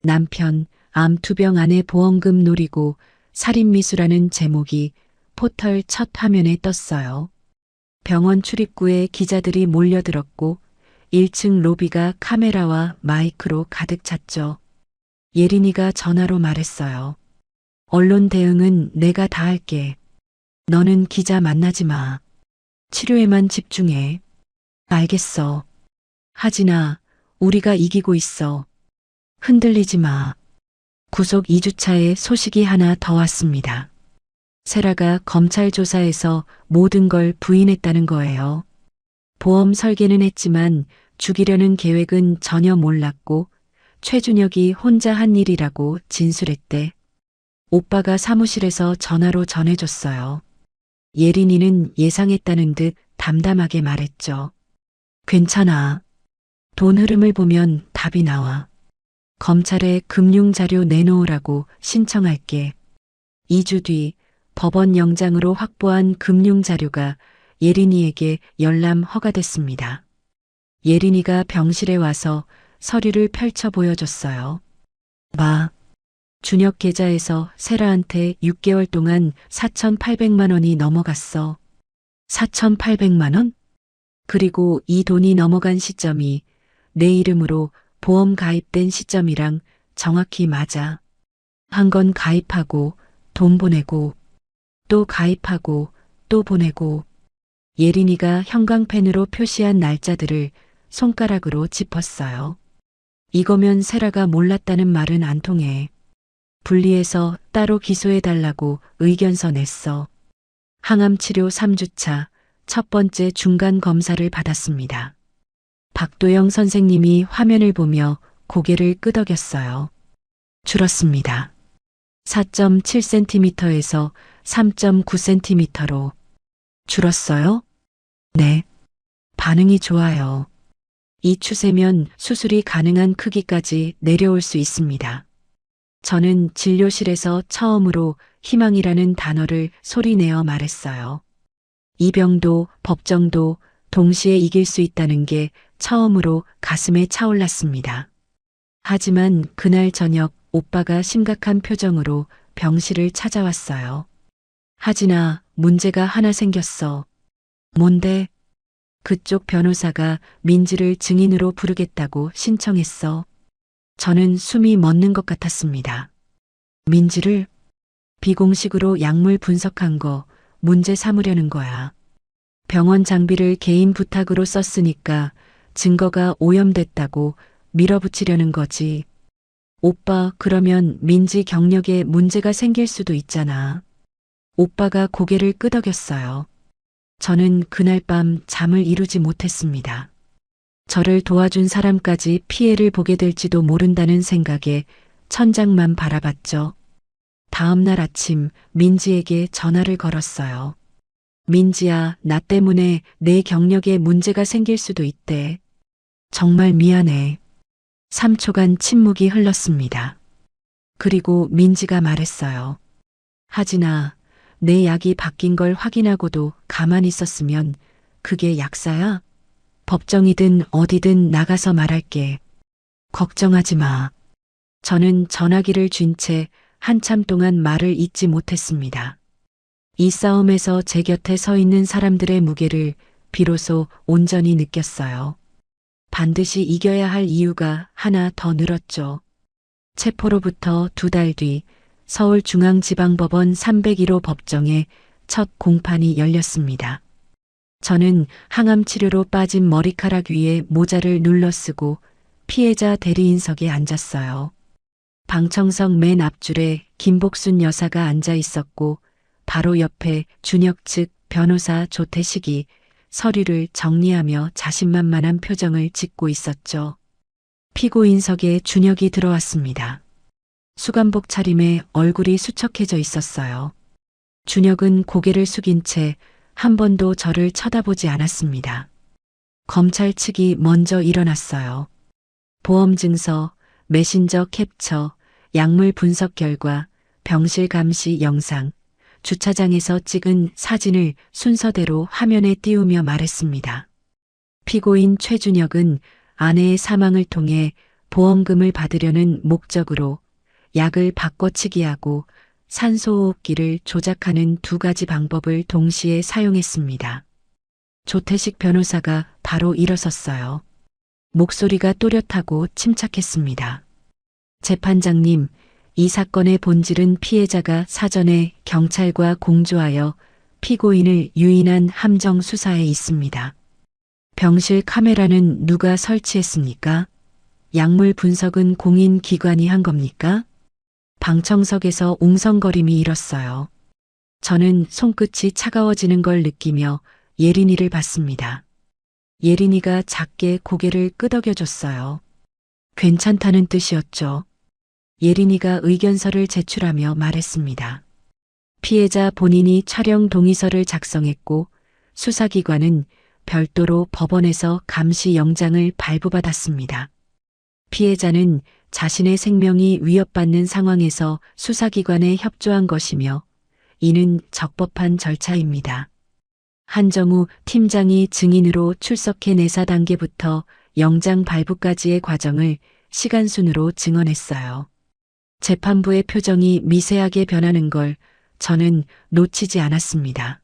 남편 암 투병 아내 보험금 노리고 살인미수라는 제목이 포털 첫 화면에 떴어요. 병원 출입구에 기자들이 몰려들었고 1층 로비가 카메라와 마이크로 가득 찼죠. 예린이가 전화로 말했어요. 언론 대응은 내가 다 할게. 너는 기자 만나지 마. 치료에만 집중해. 알겠어. 하진아, 우리가 이기고 있어. 흔들리지 마. 구속 2주차에 소식이 하나 더 왔습니다. 세라가 검찰 조사에서 모든 걸 부인했다는 거예요. 보험 설계는 했지만 죽이려는 계획은 전혀 몰랐고 최준혁이 혼자 한 일이라고 진술했대. 오빠가 사무실에서 전화로 전해줬어요. 예린이는 예상했다는 듯 담담하게 말했죠. 괜찮아. 돈 흐름을 보면 답이 나와. 검찰에 금융자료 내놓으라고 신청할게. 2주 뒤 법원 영장으로 확보한 금융자료가 예린이에게 열람 허가됐습니다. 예린이가 병실에 와서 서류를 펼쳐 보여줬어요. 마, 준혁 계좌에서 세라한테 6개월 동안 4,800만 원이 넘어갔어. 4,800만 원? 그리고 이 돈이 넘어간 시점이 내 이름으로 보험 가입된 시점이랑 정확히 맞아. 한 건 가입하고 돈 보내고 또 가입하고 또 보내고. 예린이가 형광펜으로 표시한 날짜들을 손가락으로 짚었어요. 이거면 세라가 몰랐다는 말은 안 통해. 분리해서 따로 기소해달라고 의견서 냈어. 항암치료 3주차 첫 번째 중간 검사를 받았습니다. 박도영 선생님이 화면을 보며 고개를 끄덕였어요. 줄었습니다. 4.7cm에서 3.9cm로. 줄었어요? 네. 반응이 좋아요. 이 추세면 수술이 가능한 크기까지 내려올 수 있습니다. 저는 진료실에서 처음으로 희망이라는 단어를 소리내어 말했어요. 이 병도 법정도 동시에 이길 수 있다는 게 처음으로 가슴에 차올랐습니다. 하지만 그날 저녁 오빠가 심각한 표정으로 병실을 찾아왔어요. 하진아, 문제가 하나 생겼어. 뭔데? 그쪽 변호사가 민지를 증인으로 부르겠다고 신청했어. 저는 숨이 멎는 것 같았습니다. 민지를? 비공식으로 약물 분석한 거 문제 삼으려는 거야. 병원 장비를 개인 부탁으로 썼으니까 증거가 오염됐다고 밀어붙이려는 거지. 오빠, 그러면 민지 경력에 문제가 생길 수도 있잖아. 오빠가 고개를 끄덕였어요. 저는 그날 밤 잠을 이루지 못했습니다. 저를 도와준 사람까지 피해를 보게 될지도 모른다는 생각에 천장만 바라봤죠. 다음 날 아침 민지에게 전화를 걸었어요. 민지야, 나 때문에 내 경력에 문제가 생길 수도 있대. 정말 미안해. 3초간 침묵이 흘렀습니다. 그리고 민지가 말했어요. 하진아, 내 약이 바뀐 걸 확인하고도 가만히 있었으면 그게 약사야? 법정이든 어디든 나가서 말할게. 걱정하지 마. 저는 전화기를 쥔 채 한참 동안 말을 잇지 못했습니다. 이 싸움에서 제 곁에 서 있는 사람들의 무게를 비로소 온전히 느꼈어요. 반드시 이겨야 할 이유가 하나 더 늘었죠. 체포로부터 2달 뒤 서울중앙지방법원 301호 법정에 첫 공판이 열렸습니다. 저는 항암치료로 빠진 머리카락 위에 모자를 눌러쓰고 피해자 대리인석에 앉았어요. 방청석 맨 앞줄에 김복순 여사가 앉아 있었고 바로 옆에 준혁 측 변호사 조태식이 서류를 정리하며 자신만만한 표정을 짓고 있었죠. 피고인석에 준혁이 들어왔습니다. 수감복 차림에 얼굴이 수척해져 있었어요. 준혁은 고개를 숙인 채 한 번도 저를 쳐다보지 않았습니다. 검찰 측이 먼저 일어났어요. 보험증서, 메신저 캡처, 약물 분석 결과, 병실 감시 영상, 주차장에서 찍은 사진을 순서대로 화면에 띄우며 말했습니다. 피고인 최준혁은 아내의 사망을 통해 보험금을 받으려는 목적으로 약을 바꿔치기하고 산소호흡기를 조작하는 두 가지 방법을 동시에 사용했습니다. 조태식 변호사가 바로 일어섰어요. 목소리가 또렷하고 침착했습니다. 재판장님, 이 사건의 본질은 피해자가 사전에 경찰과 공조하여 피고인을 유인한 함정 수사에 있습니다. 병실 카메라는 누가 설치했습니까? 약물 분석은 공인기관이 한 겁니까? 방청석에서 웅성거림이 일었어요. 저는 손끝이 차가워지는 걸 느끼며 예린이를 봤습니다. 예린이가 작게 고개를 끄덕여줬어요. 괜찮다는 뜻이었죠. 예린이가 의견서를 제출하며 말했습니다. 피해자 본인이 촬영 동의서를 작성했고 수사기관은 별도로 법원에서 감시 영장을 발부받았습니다. 피해자는 자신의 생명이 위협받는 상황에서 수사기관에 협조한 것이며 이는 적법한 절차입니다. 한정우 팀장이 증인으로 출석해 내사 단계부터 영장 발부까지의 과정을 시간순으로 증언했어요. 재판부의 표정이 미세하게 변하는 걸 저는 놓치지 않았습니다.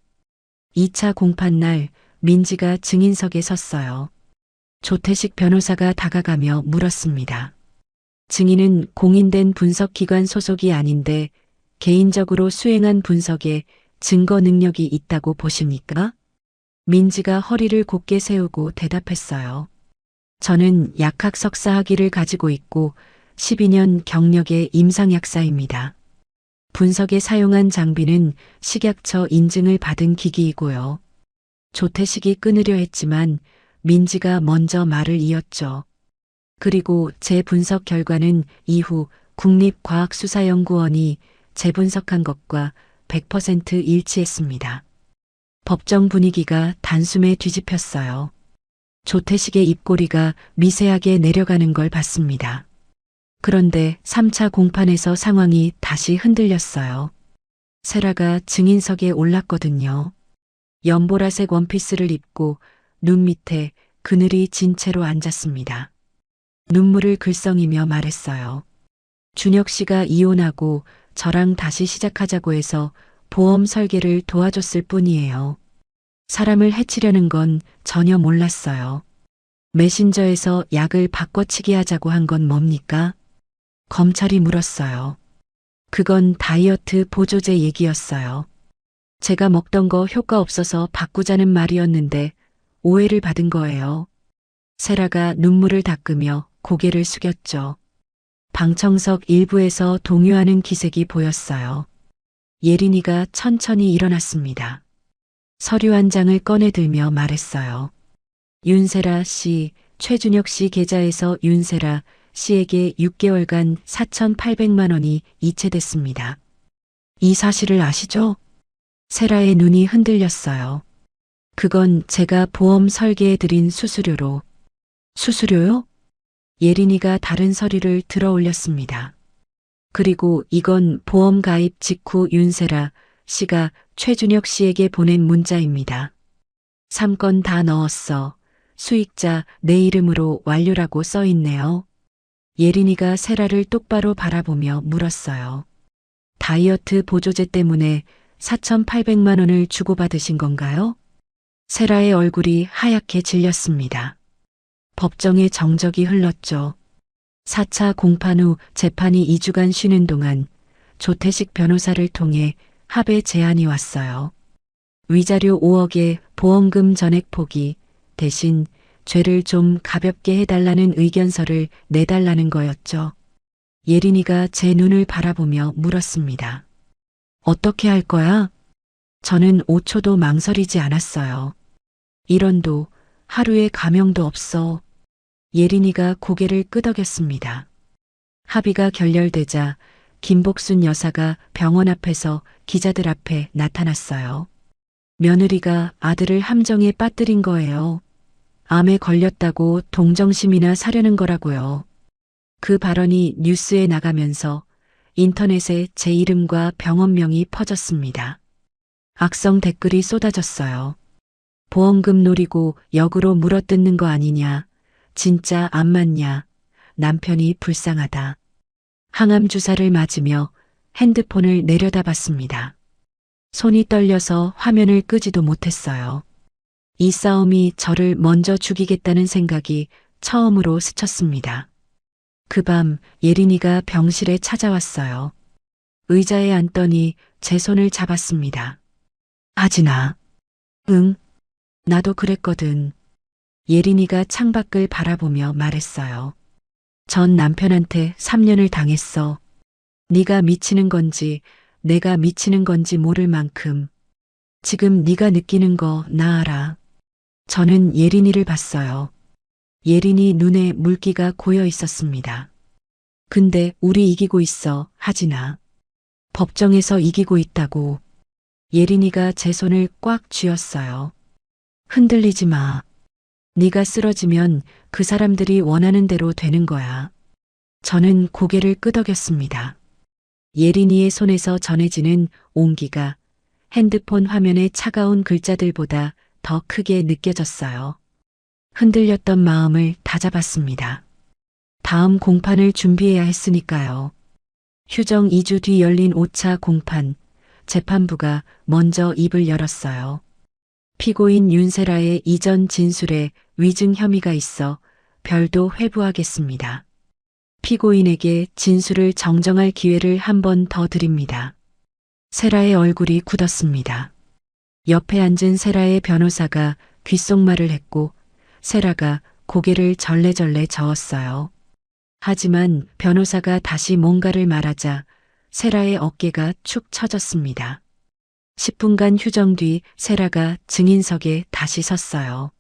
2차 공판날 민지가 증인석에 섰어요. 조태식 변호사가 다가가며 물었습니다. 증인은 공인된 분석기관 소속이 아닌데 개인적으로 수행한 분석에 증거 능력이 있다고 보십니까? 민지가 허리를 곧게 세우고 대답했어요. 저는 약학 석사 학위를 가지고 있고 12년 경력의 임상약사입니다. 분석에 사용한 장비는 식약처 인증을 받은 기기이고요. 조태식이 끊으려 했지만 민지가 먼저 말을 이었죠. 그리고 제 분석 결과는 이후 국립과학수사연구원이 재분석한 것과 100% 일치했습니다. 법정 분위기가 단숨에 뒤집혔어요. 조태식의 입꼬리가 미세하게 내려가는 걸 봤습니다. 그런데 3차 공판에서 상황이 다시 흔들렸어요. 세라가 증인석에 올랐거든요. 연보라색 원피스를 입고 눈 밑에 그늘이 진 채로 앉았습니다. 눈물을 글썽이며 말했어요. 준혁 씨가 이혼하고 저랑 다시 시작하자고 해서 보험 설계를 도와줬을 뿐이에요. 사람을 해치려는 건 전혀 몰랐어요. 메신저에서 약을 바꿔치기 하자고 한 건 뭡니까? 검찰이 물었어요. 그건 다이어트 보조제 얘기였어요. 제가 먹던 거 효과 없어서 바꾸자는 말이었는데 오해를 받은 거예요. 세라가 눈물을 닦으며 고개를 숙였죠. 방청석 일부에서 동요하는 기색이 보였어요. 예린이가 천천히 일어났습니다. 서류 한 장을 꺼내들며 말했어요. 윤세라 씨, 최준혁 씨 계좌에서 윤세라 씨에게 6개월간 4,800만 원이 이체됐습니다. 이 사실을 아시죠? 세라의 눈이 흔들렸어요. 그건 제가 보험 설계해 드린 수수료로. 수수료요? 예린이가 다른 서류를 들어 올렸습니다. 그리고 이건 보험 가입 직후 윤세라 씨가 최준혁 씨에게 보낸 문자입니다. 3건 다 넣었어. 수익자 내 이름으로 완료라고 써 있네요. 예린이가 세라를 똑바로 바라보며 물었어요. 다이어트 보조제 때문에 4,800만 원을 주고받으신 건가요? 세라의 얼굴이 하얗게 질렸습니다. 법정에 정적이 흘렀죠. 4차 공판 후 재판이 2주간 쉬는 동안 조태식 변호사를 통해 합의 제안이 왔어요. 위자료 5억에 보험금 전액 포기 대신 죄를 좀 가볍게 해달라는 의견서를 내달라는 거였죠. 예린이가 제 눈을 바라보며 물었습니다. 어떻게 할 거야? 저는 5초도 망설이지 않았어요. 1원도 하루에 가명도 없어. 예린이가 고개를 끄덕였습니다. 합의가 결렬되자 김복순 여사가 병원 앞에서 기자들 앞에 나타났어요. 며느리가 아들을 함정에 빠뜨린 거예요. 암에 걸렸다고 동정심이나 사려는 거라고요. 그 발언이 뉴스에 나가면서 인터넷에 제 이름과 병원명이 퍼졌습니다. 악성 댓글이 쏟아졌어요. 보험금 노리고 역으로 물어뜯는 거 아니냐. 진짜 안 맞냐. 남편이 불쌍하다. 항암 주사를 맞으며 핸드폰을 내려다봤습니다. 손이 떨려서 화면을 끄지도 못했어요. 이 싸움이 저를 먼저 죽이겠다는 생각이 처음으로 스쳤습니다. 그 밤 예린이가 병실에 찾아왔어요. 의자에 앉더니 제 손을 잡았습니다. 하진아. 응, 나도 그랬거든. 예린이가 창밖을 바라보며 말했어요. 전 남편한테 3년을 당했어. 네가 미치는 건지 내가 미치는 건지 모를 만큼. 지금 네가 느끼는 거 나 알아. 저는 예린이를 봤어요. 예린이 눈에 물기가 고여 있었습니다. 근데 우리 이기고 있어, 하진아. 법정에서 이기고 있다고. 예린이가 제 손을 꽉 쥐었어요. 흔들리지 마. 네가 쓰러지면 그 사람들이 원하는 대로 되는 거야. 저는 고개를 끄덕였습니다. 예린이의 손에서 전해지는 온기가 핸드폰 화면의 차가운 글자들보다 더 크게 느껴졌어요. 흔들렸던 마음을 다잡았습니다. 다음 공판을 준비해야 했으니까요. 휴정 2주 뒤 열린 5차 공판, 재판부가 먼저 입을 열었어요. 피고인 윤세라의 이전 진술에 위증 혐의가 있어 별도 회부하겠습니다. 피고인에게 진술을 정정할 기회를 한 번 더 드립니다. 세라의 얼굴이 굳었습니다. 옆에 앉은 세라의 변호사가 귓속말을 했고 세라가 고개를 절레절레 저었어요. 하지만 변호사가 다시 뭔가를 말하자 세라의 어깨가 축 처졌습니다. 10분간 휴정 뒤 세라가 증인석에 다시 섰어요.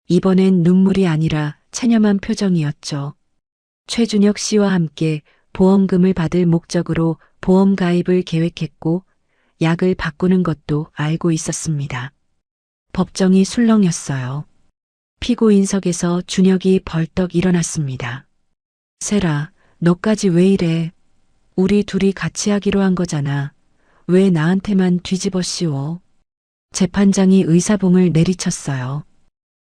이번엔 눈물이 아니라 체념한 표정이었죠. 최준혁 씨와 함께 보험금을 받을 목적으로 보험 가입을 계획했고 약을 바꾸는 것도 알고 있었습니다. 법정이 술렁였어요. 피고인석에서 준혁이 벌떡 일어났습니다. 세라, 너까지 왜 이래? 우리 둘이 같이 하기로 한 거잖아. 왜 나한테만 뒤집어 씌워? 재판장이 의사봉을 내리쳤어요.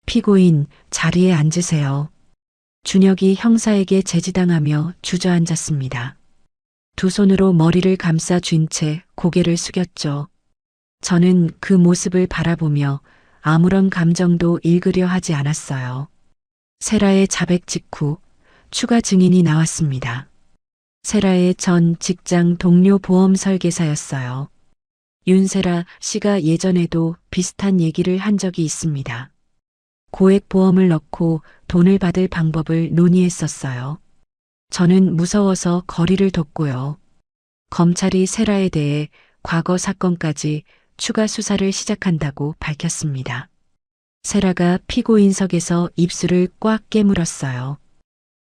피고인, 자리에 앉으세요. 준혁이 형사에게 제지당하며 주저앉았습니다. 두 손으로 머리를 감싸 쥔 채 고개를 숙였죠. 저는 그 모습을 바라보며 아무런 감정도 읽으려 하지 않았어요. 세라의 자백 직후 추가 증인이 나왔습니다. 세라의 전 직장 동료 보험 설계사였어요. 윤세라 씨가 예전에도 비슷한 얘기를 한 적이 있습니다. 고액 보험을 넣고 돈을 받을 방법을 논의했었어요. 저는 무서워서 거리를 뒀고요. 검찰이 세라에 대해 과거 사건까지 추가 수사를 시작한다고 밝혔습니다. 세라가 피고인석에서 입술을 꽉 깨물었어요.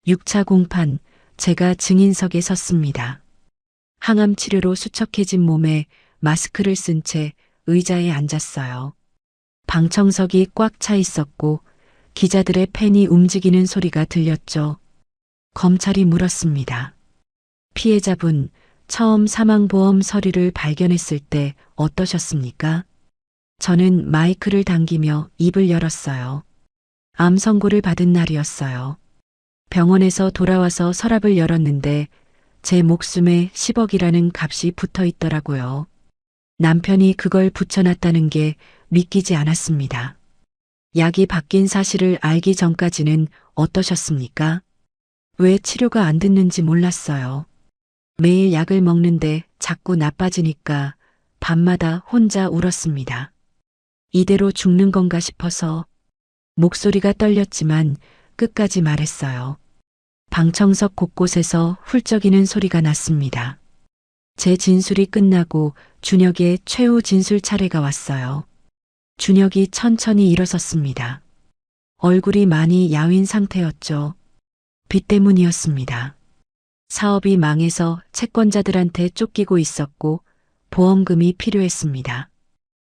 6차 공판, 제가 증인석에 섰습니다. 항암 치료로 수척해진 몸에 마스크를 쓴 채 의자에 앉았어요. 방청석이 꽉 차 있었고 기자들의 펜이 움직이는 소리가 들렸죠. 검찰이 물었습니다. 피해자분, 처음 사망보험 서류를 발견했을 때 어떠셨습니까? 저는 마이크를 당기며 입을 열었어요. 암 선고를 받은 날이었어요. 병원에서 돌아와서 서랍을 열었는데 제 목숨에 10억이라는 값이 붙어 있더라고요. 남편이 그걸 붙여놨다는 게 믿기지 않았습니다. 약이 바뀐 사실을 알기 전까지는 어떠셨습니까? 왜 치료가 안 됐는지 몰랐어요. 매일 약을 먹는데 자꾸 나빠지니까 밤마다 혼자 울었습니다. 이대로 죽는 건가 싶어서 목소리가 떨렸지만 끝까지 말했어요. 방청석 곳곳에서 훌쩍이는 소리가 났습니다. 제 진술이 끝나고 준혁의 최후 진술 차례가 왔어요. 준혁이 천천히 일어섰습니다. 얼굴이 많이 야윈 상태였죠. 빚 때문이었습니다. 사업이 망해서 채권자들한테 쫓기고 있었고 보험금이 필요했습니다.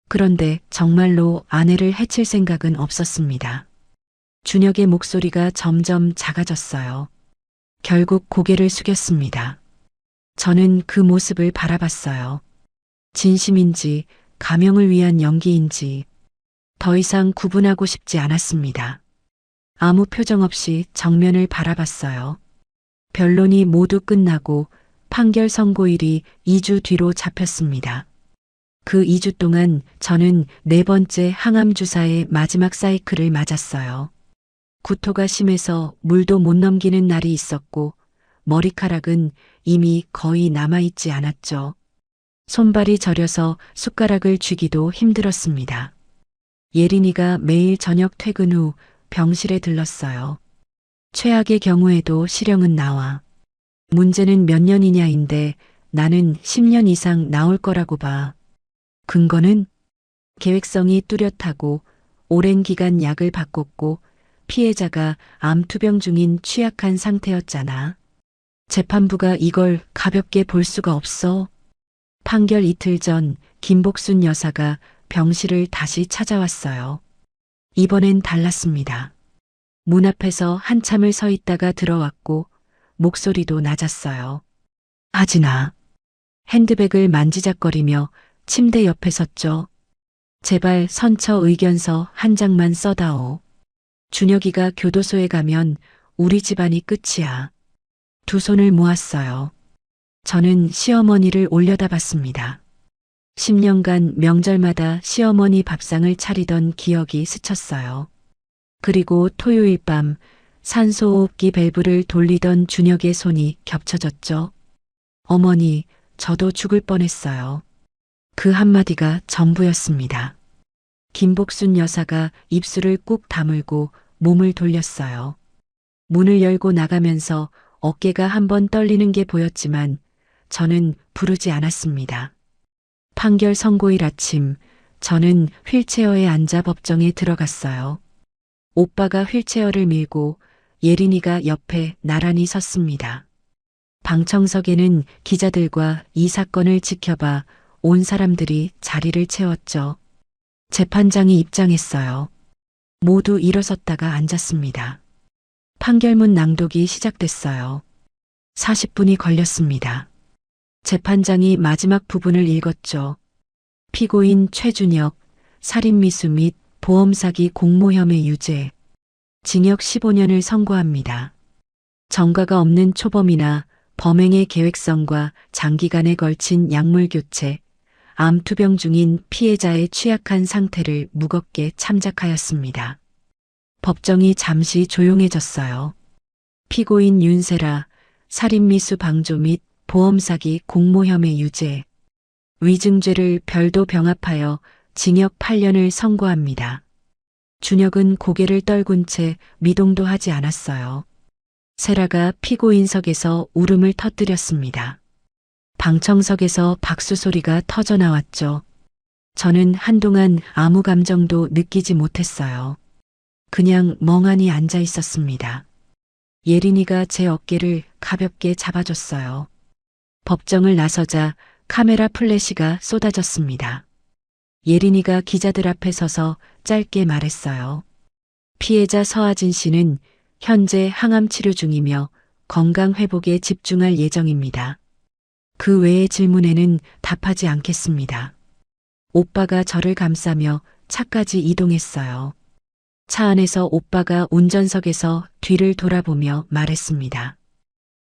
그런데 정말로 아내를 해칠 생각은 없었습니다. 준혁의 목소리가 점점 작아졌어요. 결국 고개를 숙였습니다. 저는 그 모습을 바라봤어요. 진심인지 가명을 위한 연기인지 더 이상 구분하고 싶지 않았습니다. 아무 표정 없이 정면을 바라봤어요. 변론이 모두 끝나고 판결 선고일이 2주 뒤로 잡혔습니다. 그 2주 동안 저는 네 번째 항암 주사의 마지막 사이클을 맞았어요. 구토가 심해서 물도 못 넘기는 날이 있었고 머리카락은 이미 거의 남아있지 않았죠. 손발이 저려서 숟가락을 쥐기도 힘들었습니다. 예린이가 매일 저녁 퇴근 후 병실에 들렀어요. 최악의 경우에도 실형은 나와. 문제는 몇 년이냐인데 나는 10년 이상 나올 거라고 봐. 근거는 계획성이 뚜렷하고 오랜 기간 약을 바꿨고 피해자가 암투병 중인 취약한 상태였잖아. 재판부가 이걸 가볍게 볼 수가 없어. 판결 이틀 전 김복순 여사가 병실을 다시 찾아왔어요. 이번엔 달랐습니다. 문 앞에서 한참을 서 있다가 들어왔고 목소리도 낮았어요. 하진아. 핸드백을 만지작거리며 침대 옆에 섰죠. 제발 선처 의견서 한 장만 써다오. 준혁이가 교도소에 가면 우리 집안이 끝이야. 두 손을 모았어요. 저는 시어머니를 올려다봤습니다. 10년간 명절마다 시어머니 밥상을 차리던 기억이 스쳤어요. 그리고 토요일 밤 산소호흡기 밸브를 돌리던 준혁의 손이 겹쳐졌죠. 어머니, 저도 죽을 뻔했어요. 그 한마디가 전부였습니다. 김복순 여사가 입술을 꾹 다물고 몸을 돌렸어요. 문을 열고 나가면서 어깨가 한번 떨리는 게 보였지만 저는 부르지 않았습니다. 판결 선고일 아침, 저는 휠체어에 앉아 법정에 들어갔어요. 오빠가 휠체어를 밀고 예린이가 옆에 나란히 섰습니다. 방청석에는 기자들과 이 사건을 지켜봐 온 사람들이 자리를 채웠죠. 재판장이 입장했어요. 모두 일어섰다가 앉았습니다. 판결문 낭독이 시작됐어요. 40분이 걸렸습니다. 재판장이 마지막 부분을 읽었죠. 피고인 최준혁, 살인미수 및 보험사기 공모혐의 유죄, 징역 15년을 선고합니다. 전과가 없는 초범이나 범행의 계획성과 장기간에 걸친 약물 교체, 암투병 중인 피해자의 취약한 상태를 무겁게 참작하였습니다. 법정이 잠시 조용해졌어요. 피고인 윤세라, 살인미수 방조 및 보험사기 공모혐의 유죄, 위증죄를 별도 병합하여 징역 8년을 선고합니다. 준혁은 고개를 떨군 채 미동도 하지 않았어요. 세라가 피고인석에서 울음을 터뜨렸습니다. 방청석에서 박수 소리가 터져 나왔죠. 저는 한동안 아무 감정도 느끼지 못했어요. 그냥 멍하니 앉아 있었습니다. 예린이가 제 어깨를 가볍게 잡아줬어요. 법정을 나서자 카메라 플래시가 쏟아졌습니다. 예린이가 기자들 앞에 서서 짧게 말했어요. 피해자 서아진 씨는 현재 항암 치료 중이며 건강 회복에 집중할 예정입니다. 그 외의 질문에는 답하지 않겠습니다. 오빠가 저를 감싸며 차까지 이동했어요. 차 안에서 오빠가 운전석에서 뒤를 돌아보며 말했습니다.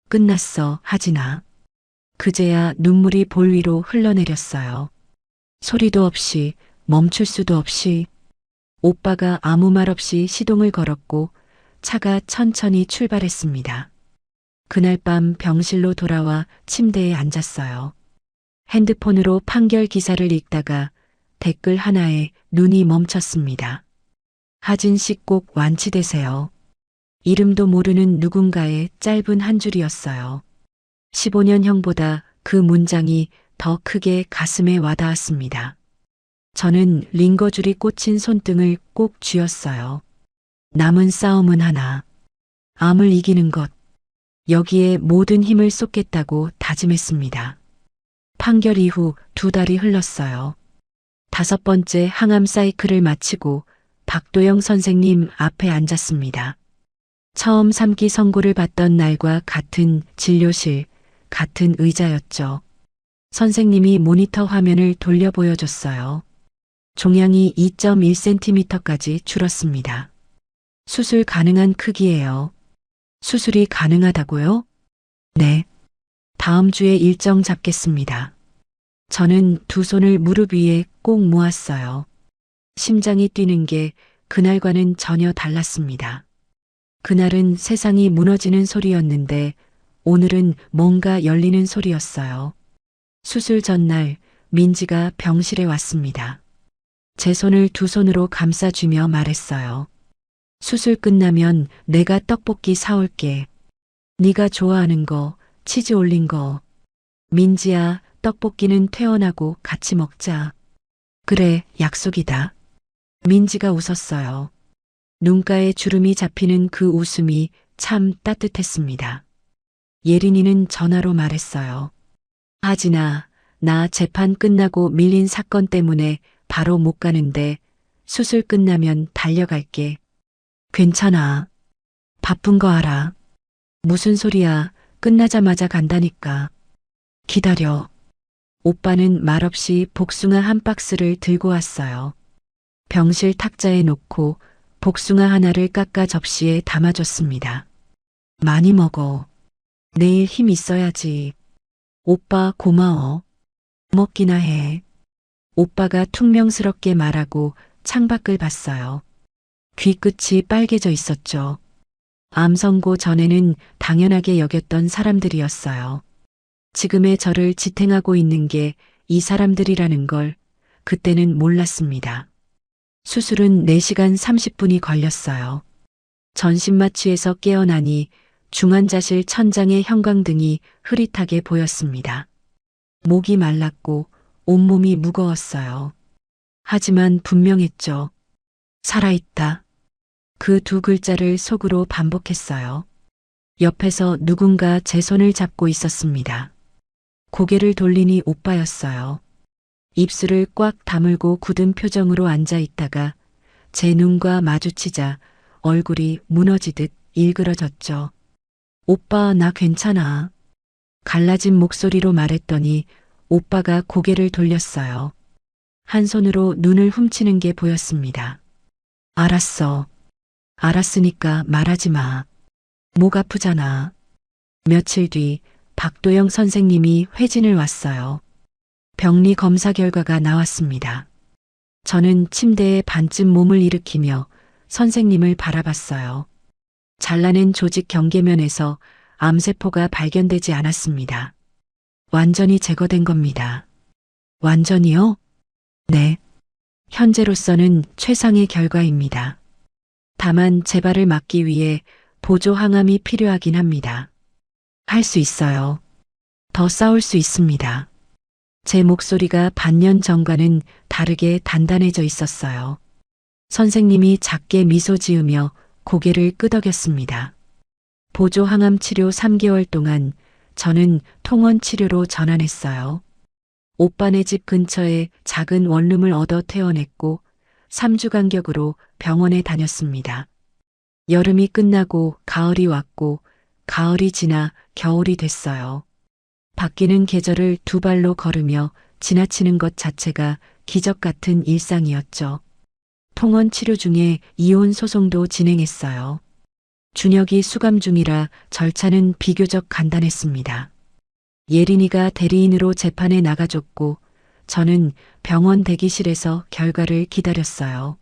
끝났어, 하진아. 그제야 눈물이 볼 위로 흘러내렸어요. 소리도 없이 멈출 수도 없이 오빠가 아무 말 없이 시동을 걸었고 차가 천천히 출발했습니다. 그날 밤 병실로 돌아와 침대에 앉았어요. 핸드폰으로 판결 기사를 읽다가 댓글 하나에 눈이 멈췄습니다. 하진 씨 꼭 완치되세요. 이름도 모르는 누군가의 짧은 한 줄이었어요. 15년형보다 그 문장이 더 크게 가슴에 와닿았습니다. 저는 링거줄이 꽂힌 손등을 꼭 쥐었어요. 남은 싸움은 하나. 암을 이기는 것. 여기에 모든 힘을 쏟겠다고 다짐했습니다. 판결 이후 2달이 흘렀어요. 5번째 항암 사이클을 마치고 박도영 선생님 앞에 앉았습니다. 처음 3기 선고를 받던 날과 같은 진료실, 같은 의자였죠. 선생님이 모니터 화면을 돌려 보여줬어요. 종양이 2.1cm까지 줄었습니다. 수술 가능한 크기예요. 수술이 가능하다고요? 네. 다음 주에 일정 잡겠습니다. 저는 두 손을 무릎 위에 꼭 모았어요. 심장이 뛰는 게 그날과는 전혀 달랐습니다. 그날은 세상이 무너지는 소리였는데 오늘은 뭔가 열리는 소리였어요. 수술 전날 민지가 병실에 왔습니다. 제 손을 두 손으로 감싸주며 말했어요. 수술 끝나면 내가 떡볶이 사올게. 네가 좋아하는 거, 치즈 올린 거. 민지야, 떡볶이는 퇴원하고 같이 먹자. 그래, 약속이다. 민지가 웃었어요. 눈가에 주름이 잡히는 그 웃음이 참 따뜻했습니다. 예린이는 전화로 말했어요. 하진아, 나 재판 끝나고 밀린 사건 때문에 바로 못 가는데 수술 끝나면 달려갈게. 괜찮아. 바쁜 거 알아. 무슨 소리야. 끝나자마자 간다니까. 기다려. 오빠는 말없이 복숭아 한 박스를 들고 왔어요. 병실 탁자에 놓고 복숭아 하나를 깎아 접시에 담아줬습니다. 많이 먹어. 내일 힘 있어야지. 오빠 고마워. 먹기나 해. 오빠가 퉁명스럽게 말하고 창밖을 봤어요. 귀끝이 빨개져 있었죠. 암 선고 전에는 당연하게 여겼던 사람들이었어요. 지금의 저를 지탱하고 있는 게 이 사람들이라는 걸 그때는 몰랐습니다. 수술은 4시간 30분이 걸렸어요. 전신마취에서 깨어나니 중환자실 천장의 형광등이 흐릿하게 보였습니다. 목이 말랐고 온몸이 무거웠어요. 하지만 분명했죠. 살아있다. 그 두 글자를 속으로 반복했어요. 옆에서 누군가 제 손을 잡고 있었습니다. 고개를 돌리니 오빠였어요. 입술을 꽉 다물고 굳은 표정으로 앉아 있다가 제 눈과 마주치자 얼굴이 무너지듯 일그러졌죠. 오빠, 나 괜찮아. 갈라진 목소리로 말했더니 오빠가 고개를 돌렸어요. 한 손으로 눈을 훔치는 게 보였습니다. 알았어. 알았으니까 말하지 마. 목 아프잖아. 며칠 뒤 박도영 선생님이 회진을 왔어요. 병리 검사 결과가 나왔습니다. 저는 침대에 반쯤 몸을 일으키며 선생님을 바라봤어요. 잘라낸 조직 경계면에서 암세포가 발견되지 않았습니다. 완전히 제거된 겁니다. 완전히요? 네. 현재로서는 최상의 결과입니다. 다만 재발을 막기 위해 보조 항암이 필요하긴 합니다. 할 수 있어요. 더 싸울 수 있습니다. 제 목소리가 반년 전과는 다르게 단단해져 있었어요. 선생님이 작게 미소 지으며 고개를 끄덕였습니다. 보조 항암 치료 3개월 동안 저는 통원 치료로 전환했어요. 오빠네 집 근처에 작은 원룸을 얻어 퇴원했고 3주 간격으로 병원에 다녔습니다. 여름이 끝나고 가을이 왔고 가을이 지나 겨울이 됐어요. 바뀌는 계절을 두 발로 걸으며 지나치는 것 자체가 기적 같은 일상이었죠. 통원 치료 중에 이혼 소송도 진행했어요. 준혁이 수감 중이라 절차는 비교적 간단했습니다. 예린이가 대리인으로 재판에 나가줬고 저는 병원 대기실에서 결과를 기다렸어요.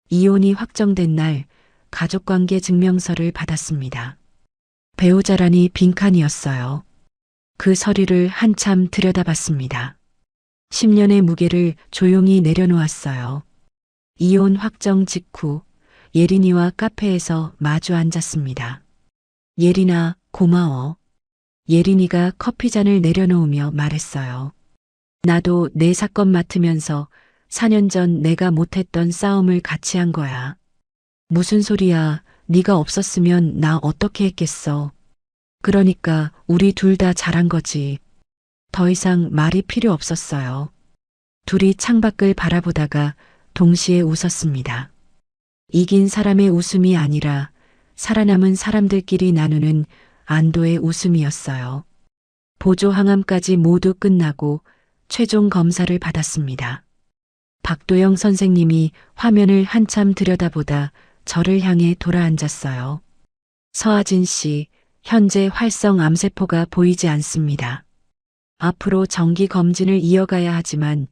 이혼이 확정된 날 가족관계 증명서를 받았습니다. 배우자라니 빈칸이었어요. 그 서류를 한참 들여다봤습니다. 10년의 무게를 조용히 내려놓았어요. 이혼 확정 직후 예린이와 카페에서 마주 앉았습니다. 예린아, 고마워. 예린이가 커피잔을 내려놓으며 말했어요. 나도 내 사건 맡으면서 4년 전 내가 못했던 싸움을 같이 한 거야. 무슨 소리야. 네가 없었으면 나 어떻게 했겠어. 그러니까 우리 둘 다 잘한 거지. 더 이상 말이 필요 없었어요. 둘이 창밖을 바라보다가 동시에 웃었습니다. 이긴 사람의 웃음이 아니라 살아남은 사람들끼리 나누는 안도의 웃음이었어요. 보조 항암까지 모두 끝나고 최종 검사를 받았습니다. 박도영 선생님이 화면을 한참 들여다보다 저를 향해 돌아앉았어요. 서아진 씨, 현재 활성 암세포가 보이지 않습니다. 앞으로 정기 검진을 이어가야 하지만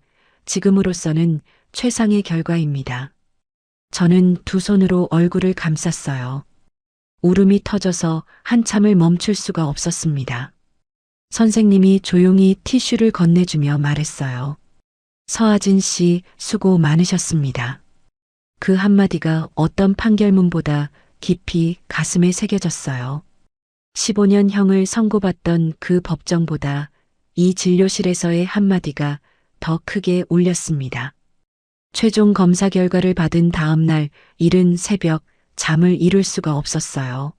지금으로서는 최상의 결과입니다. 저는 두 손으로 얼굴을 감쌌어요. 울음이 터져서 한참을 멈출 수가 없었습니다. 선생님이 조용히 티슈를 건네주며 말했어요. 서아진 씨, 수고 많으셨습니다. 그 한마디가 어떤 판결문보다 깊이 가슴에 새겨졌어요. 15년형을 선고받던 그 법정보다 이 진료실에서의 한마디가 더 크게 울렸습니다. 최종 검사 결과를 받은 다음 날 이른 새벽 잠을 이룰 수가 없었어요.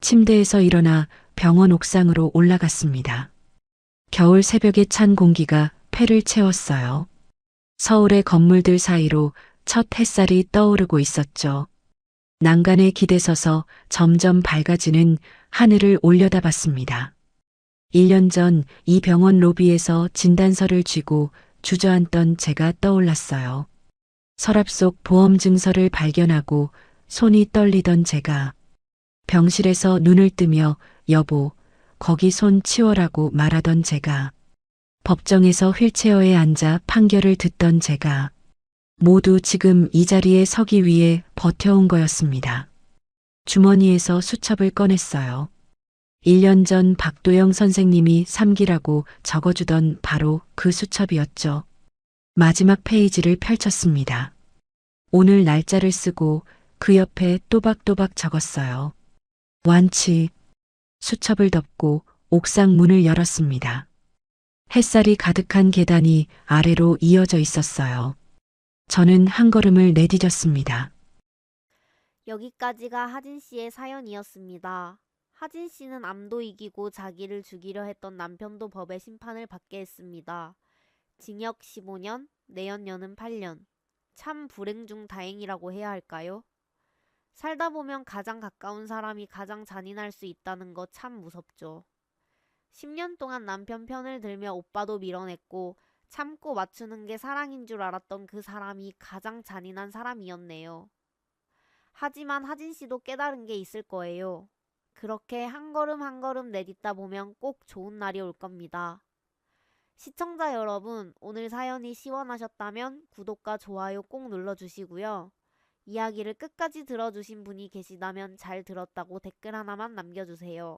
침대에서 일어나 병원 옥상으로 올라갔습니다. 겨울 새벽의 찬 공기가 폐를 채웠어요. 서울의 건물들 사이로 첫 햇살이 떠오르고 있었죠. 난간에 기대서서 점점 밝아지는 하늘을 올려다봤습니다. 1년 전 이 병원 로비에서 진단서를 쥐고 주저앉던 제가 떠올랐어요. 서랍 속 보험 증서를 발견하고 손이 떨리던 제가 병실에서 눈을 뜨며 여보, 거기 손 치워라고 말하던 제가 법정에서 휠체어에 앉아 판결을 듣던 제가 모두 지금 이 자리에 서기 위해 버텨온 거였습니다. 주머니에서 수첩을 꺼냈어요. 1년 전 박도영 선생님이 3기라고 적어주던 바로 그 수첩이었죠. 마지막 페이지를 펼쳤습니다. 오늘 날짜를 쓰고 그 옆에 또박또박 적었어요. 완치. 수첩을 덮고 옥상 문을 열었습니다. 햇살이 가득한 계단이 아래로 이어져 있었어요. 저는 한 걸음을 내디뎠습니다. 여기까지가 하진 씨의 사연이었습니다. 하진 씨는 암도 이기고 자기를 죽이려 했던 남편도 법의 심판을 받게 했습니다. 징역 15년, 내연녀는 8년. 참 불행 중 다행이라고 해야 할까요? 살다 보면 가장 가까운 사람이 가장 잔인할 수 있다는 거 참 무섭죠. 10년 동안 남편 편을 들며 오빠도 밀어냈고 참고 맞추는 게 사랑인 줄 알았던 그 사람이 가장 잔인한 사람이었네요. 하지만 하진 씨도 깨달은 게 있을 거예요. 그렇게 한 걸음 한 걸음 내딛다 보면 꼭 좋은 날이 올 겁니다. 시청자 여러분, 오늘 사연이 시원하셨다면 구독과 좋아요 꼭 눌러주시고요. 이야기를 끝까지 들어주신 분이 계시다면 잘 들었다고 댓글 하나만 남겨주세요.